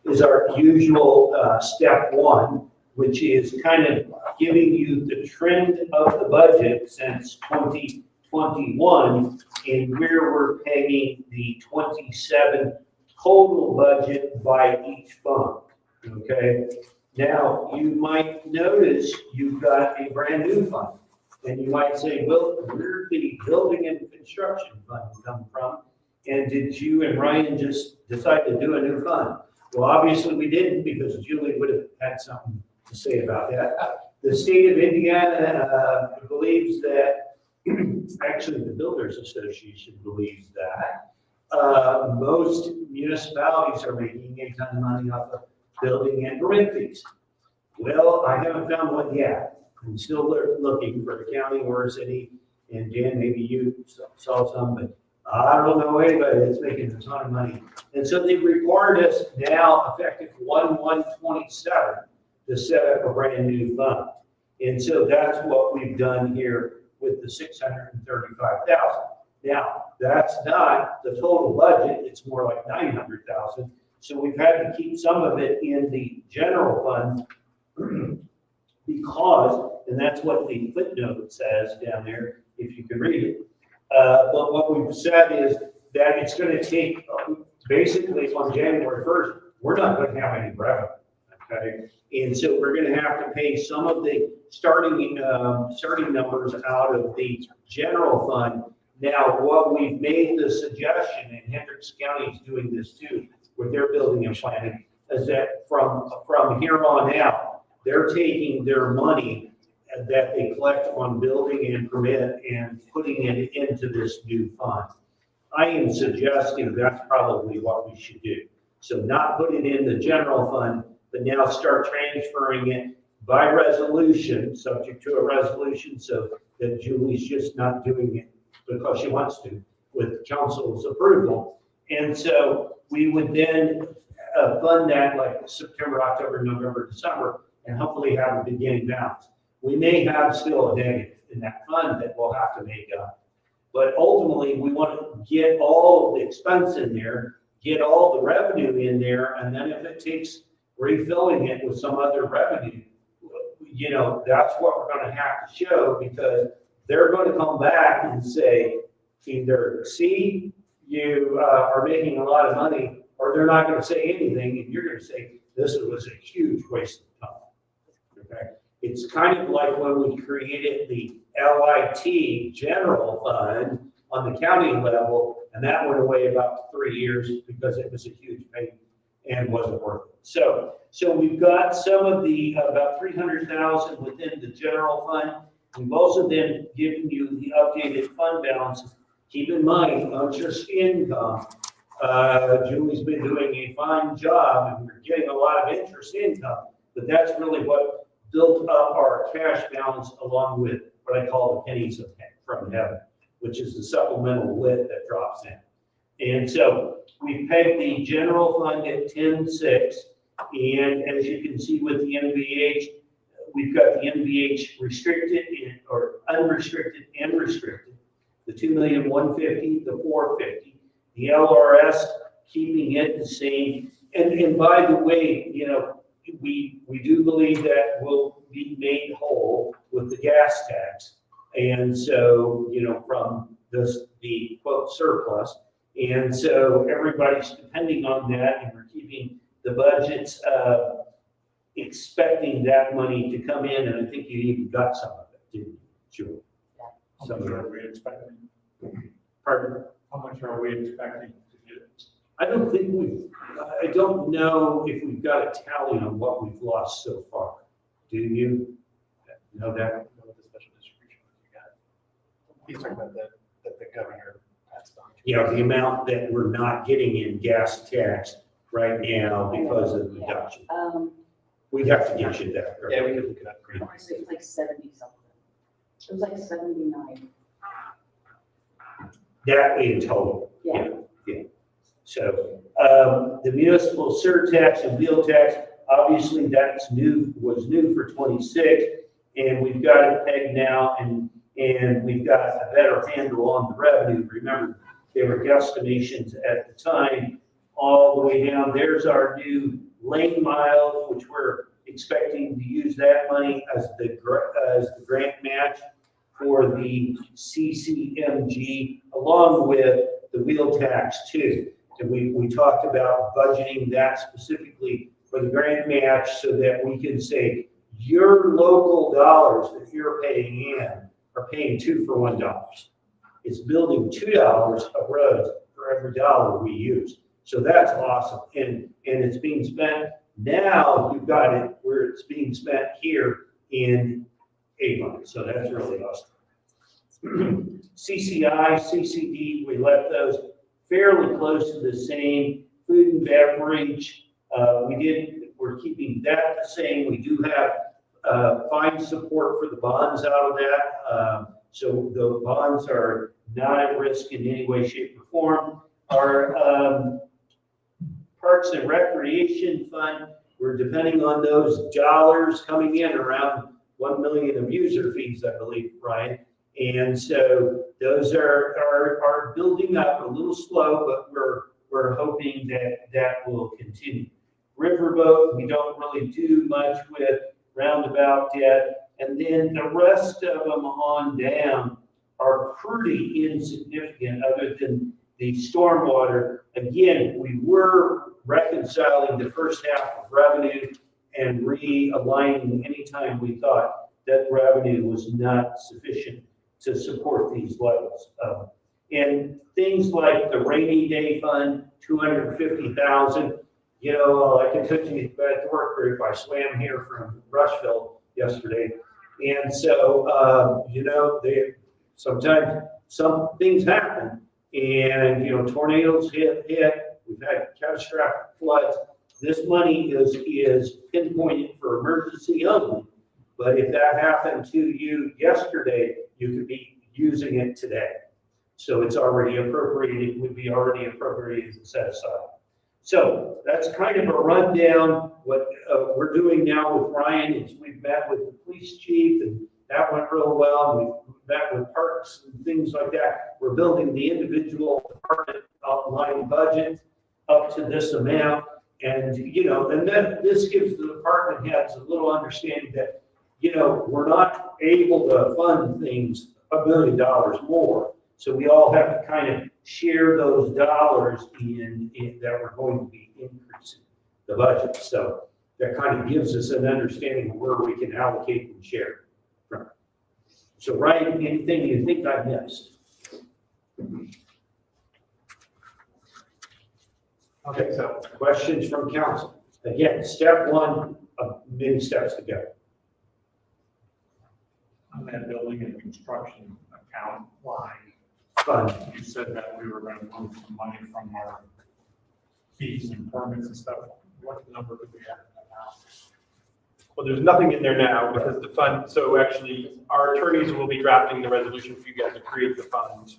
is our usual step 1, which is kind of giving you the trend of the budget since 2021 and where we're paying the 27 total budget by each fund, okay? Now, you might notice you've got a brand new fund, and you might say, well, where did the building and construction fund come from? And did you and Ryan just decide to do a new fund? Well, obviously we didn't, because Julie would have had something to say about that. The state of Indiana believes that, actually the Builders Association believes that, most municipalities are making a ton of money off of building and permit fees. Well, I haven't found one yet. I'm still looking for the county or city, and Dan, maybe you saw some, but I don't know anybody that's making a ton of money. And so they've required us now, effective 1/1/27, to set up a brand new fund. And so that's what we've done here with the $635,000. Now, that's not the total budget, it's more like $900,000. So we've had to keep some of it in the general fund because, and that's what the footnote says down there, if you can read it. But what we've said is that it's going to take, basically on January 1st, we're not going to have any revenue, okay? And so we're going to have to pay some of the starting numbers out of the general fund. Now, what we've made the suggestion, and Hendricks County is doing this too, with their building and planning, is that from here on out, they're taking their money that they collect on building and permit and putting it into this new fund. I am suggesting that's probably what we should do. So not put it in the general fund, but now start transferring it by resolution, subject to a resolution, so that Julie's just not doing it because she wants to, with council's approval. And so we would then fund that like September, October, November, December, and hopefully have a beginning balance. We may have still a negative in that fund that we'll have to make up. But ultimately, we want to get all of the expense in there, get all the revenue in there, and then if it takes refilling it with some other revenue, you know, that's what we're going to have to show, because they're going to come back and say, either, see, you are making a lot of money, or they're not going to say anything, and you're going to say, this was a huge waste of time. Okay? It's kind of like when we created the LIT general fund on the county level, and that went away about 3 years because it was a huge pain and wasn't worth it. So we've got some of the about 300,000 within the general fund. We've also then given you the updated fund balances. Keep in mind, interest income Julie's been doing a fine job and we're getting a lot of interest income, but that's really what built up our cash balance along with what I call the pennies from heaven, which is the supplemental lit that drops in. And so we pegged the general fund at 10.6, and as you can see with the NVH, we've got the NVH restricted or unrestricted and restricted, the 2,150,000, the 450, the LRS keeping it the same. And by the way, you know, we do believe that we'll be made whole with the gas tax. And so, you know, from the quote surplus. And so everybody's depending on that, and we're keeping the budgets expecting that money to come in, and I think you even got some of it, didn't you? Sure. How much are we expecting? Pardon? How much are we expecting to get? I don't know if we've got a tally on what we've lost so far. Do you know that? What the special distribution you got? He's talking about that the governor passed on. Yeah, the amount that we're not getting in gas tax right now because of the reduction. We'd have to get you that. Yeah, we could look it up. I want to say it was like 70 something. It was like 79. That in total. Yeah. Yeah. So the municipal surtax and wheel tax, obviously that's was new for 26, and we've got it pegged now, and we've got a better handle on the revenue. Remember, there were guesstimations at the time all the way down. There's our new lane miles, which we're expecting to use that money as the grant match for the CCMG, along with the wheel tax too. And we talked about budgeting that specifically for the grant match so that we can say your local dollars that you're paying in are paying 2 for $1. It's building $2 of roads for every dollar we use. So that's awesome. And it's being spent now. You've got it where it's being spent here in Avon. So that's really awesome. CCI, CCD, we left those fairly close to the same. Food and beverage, we're keeping that the same. We do have fine support for the bonds out of that. So the bonds are not at risk in any way, shape, or form. Our Parks and Recreation Fund, we're depending on those dollars coming in, around 1 million of user fees, I believe, Brian. And so those are building up a little slow, but we're hoping that will continue. Riverboat, we don't really do much with, roundabout yet. And then the rest of them on down are pretty insignificant other than the stormwater. Again, we were reconciling the first half of revenue and realigning anytime we thought that revenue was not sufficient to support these levels. And things like the rainy day fund, 250,000, you know, I can take you back to work group. I swam here from Rushville yesterday. And so, you know, sometimes some things happen and, you know, tornadoes hit, we've had catastrophic floods. This money is pinpointed for emergency only. But if that happened to you yesterday, you could be using it today. So it's already appropriated, it would be already appropriated and set aside. So that's kind of a rundown. What we're doing now with Ryan is we've met with the police chief, and that went real well. We've met with parks and things like that. We're building the individual department outline budget up to this amount. And, you know, and then this gives the department heads a little understanding that, you know, we're not able to fund things $1 million more. So we all have to kind of share those dollars in that we're going to be increasing the budget. So that kind of gives us an understanding of where we can allocate and share from. So Ryan, anything you think I missed? Okay, so questions from council. Again, step one of many steps to go. On that building and construction account line, Fund. you said that we were going to move some money from our fees and permits and stuff, what number would we have now? Well, there's nothing in there now because the fund, so actually our attorneys will be drafting the resolution for you guys to create the fund.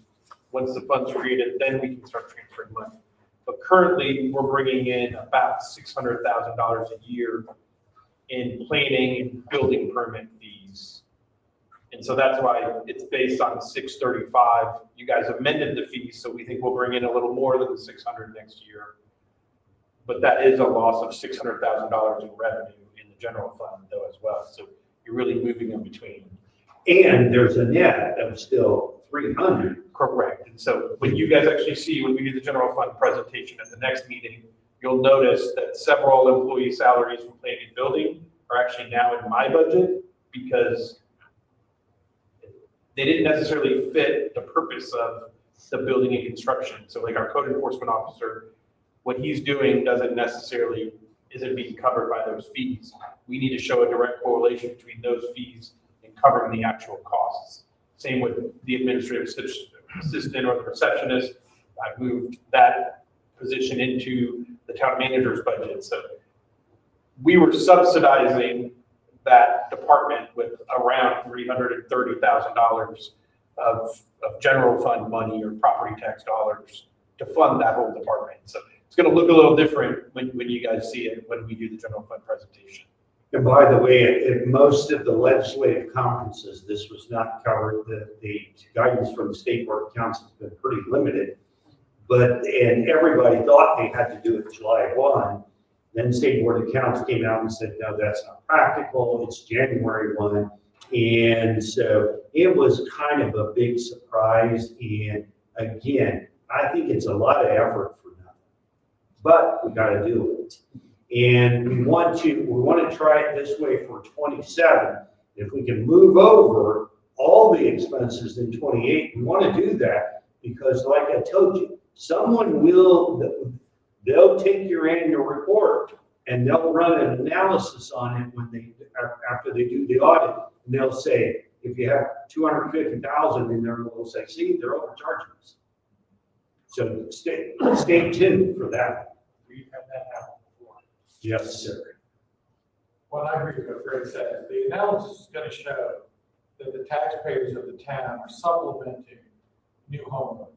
Once the fund's created, then we can start transferring money. But currently, we're bringing in about $600,000 a year in planning and building permit fees. And so that's why it's based on 635. You guys amended the fees, so we think we'll bring in a little more than the 600 next year. But that is a loss of $600,000 in revenue in the general fund though as well. So you're really moving in between. And there's a net of still 300. Correct. And so when you guys actually see, when we do the general fund presentation at the next meeting, you'll notice that several employee salaries from planning and building are actually now in my budget because they didn't necessarily fit the purpose of the building and construction. So like our code enforcement officer, what he's doing isn't being covered by those fees. We need to show a direct correlation between those fees and covering the actual costs. Same with the administrative assistant or the receptionist. I moved that position into the town manager's budget. So we were subsidizing that department with around $330,000 of general fund money or property tax dollars to fund that whole department. So it's going to look a little different when you guys see it when we do the general fund presentation. And by the way, at most of the legislative conferences, this was not covered. The guidance from the State Board of Accounts has been pretty limited. And everybody thought they had to do it July 1. Then State Board of Accounts came out and said, no, that's not practical. It's January 1. And so it was kind of a big surprise. And again, I think it's a lot of effort for nothing, but we got to do it. And we want to try it this way for 27. If we can move over all the expenses in 28, we want to do that because like I told you, they'll take your annual report and they'll run an analysis on it after they do the audit. And they'll say, if you have 250,000 in there, they'll say, see, they're overcharging us. So stay tuned for that. We've had that happen before. Yes, sir. Well, I agree with what Greg said. The analysis is going to show that the taxpayers of the town are supplementing new homeowners.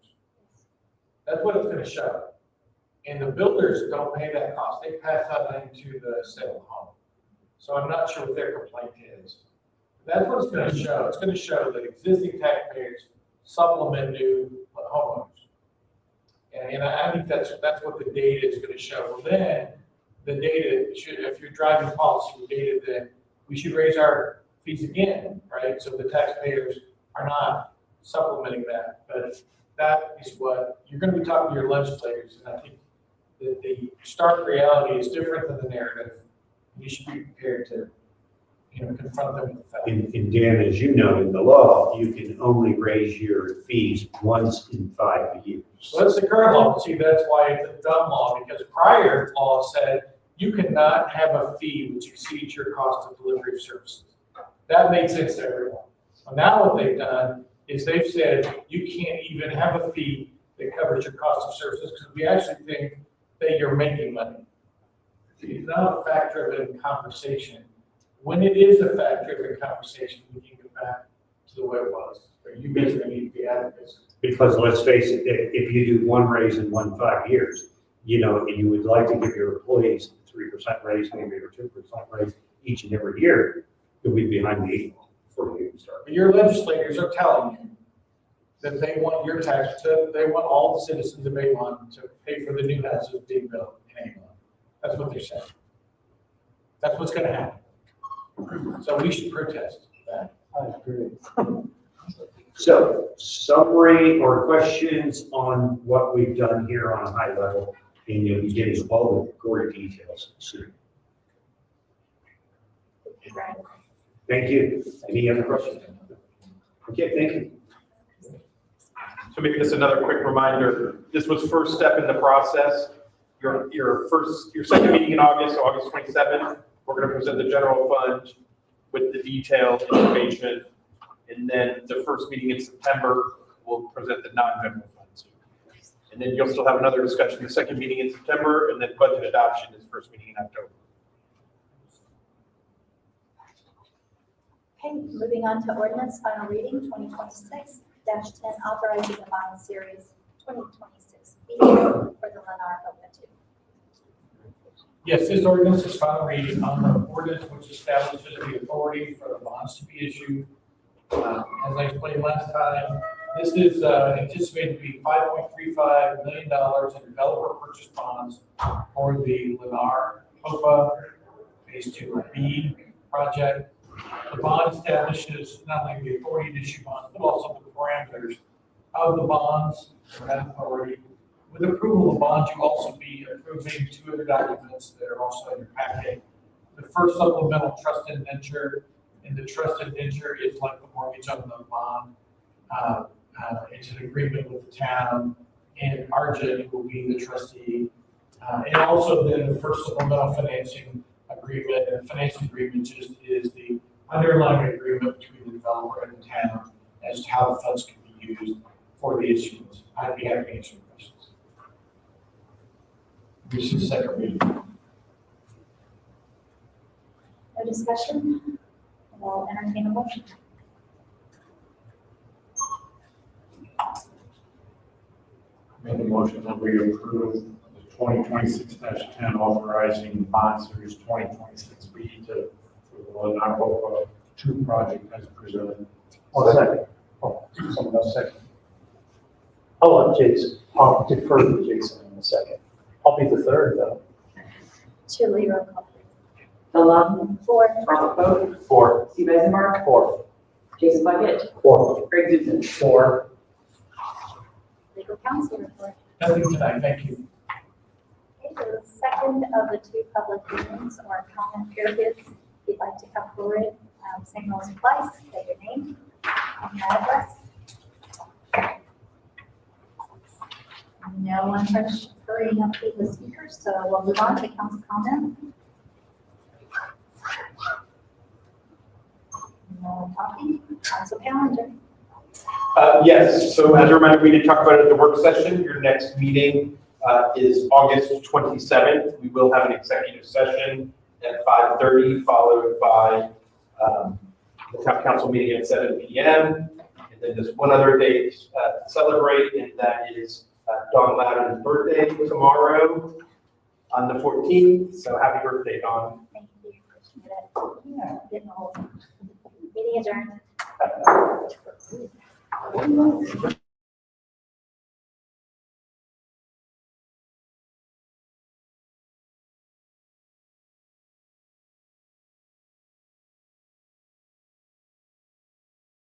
That's what it's going to show. And the builders don't pay that cost. They pass that into the sale of the home. So I'm not sure what their complaint is. That's what it's going to show. It's going to show that existing taxpayers supplement new homeowners. And I think that's what the data is going to show. Well, then the data should, if you're driving policy data, then we should raise our fees again, right? So the taxpayers are not supplementing that. But that is what you're going to be talking to your legislators. And I think that the stark reality is different than the narrative. You should be prepared to, confront them with the fact. And Dan, as you know, in the law, you can only raise your fees once in 5 years. So that's the current law. See, that's why it's a dumb law, because prior law said you cannot have a fee which exceeds your cost of delivery of services. That made sense to everyone. So now what they've done is they've said you can't even have a fee that covers your cost of services because we actually think that you're making money. It's not a fact-driven conversation. When it is a fact-driven conversation, we can go back to the way it was. But you guys are going to need to be advocates. Because let's face it, if you do one raise in 5 years, you would like to give your employees 3% raise, maybe or 2% raise each and every year, you'll be behind the 8 ball before you even start. But your legislators are telling you that they want your they want all the citizens of Avon to pay for the new houses being built in Avon. That's what they're saying. That's what's going to happen. So we should protest that. I agree. So summary or questions on what we've done here on a high level, and you'll be getting all the gory details soon. Thank you. Any other questions? Okay, thank you. So maybe just another quick reminder, this was first step in the process. Your second meeting in August 27th, we're going to present the general fund with the detailed information. And then the first meeting in September, we'll present the non-general funds. And then you'll still have another discussion, the second meeting in September, and then budget adoption is first meeting in October. Okay, moving on to ordinance, final reading, 2026-10, authorizing the bond series 2026B for the Lennar Open 2. Yes, this ordinance is final reading on the ordinance which establishes the authority for the bonds to be issued. As I explained last time, this is anticipated to be $5.35 million in developer purchase bonds for the Lennar HOPA Phase 2B project. The bond establishes not only the authority to issue bonds, but also the parameters of the bonds for that authority. With approval of bonds, you also be approving two other documents that are also in your packet. The first supplemental trust indenture, and the trust indenture is like the mortgage on the bond. It's an agreement with the town, and RJ will be the trustee. And also then the first supplemental financing agreement, and the financing agreement just is the underlying agreement between the developer and the town as to how the funds can be used for the issuance. I'd be happy to answer questions. This is second reading. No discussion? I'll entertain a motion. Make a motion that we approve the 2026-10 authorizing bond series 2026B for the Lennar HOPA 2 project as presented. Second. Oh, someone else second. I'll let Jason, I'll defer to Jason in a second. I'll be the third though. Chili roll call, please. Bill Lawson, 4. Robert Vogt, 4. Steve Eisenmark, 4. Jason Bucket, 4. Greg Dudson. 4. Legal counsel report. Nothing tonight, thank you. Okay, the second of the two public hearings or comment periods, if you'd like to come forward, same rules applies, say your name and your address. No one hurrying up to the speaker, so we'll move on to council comment. No talking. Council calendar. Yes, so as a reminder, we did talk about it at the work session. Your next meeting is August 27th. We will have an executive session at 5:30, followed by the town council meeting at 7 p.m. And then there's one other date to celebrate, and that is Dawn Loudon's birthday tomorrow on the 14th. So happy birthday, Dawn. Thank you. Appreciate it. Yeah. Getting old. Meeting adjourned.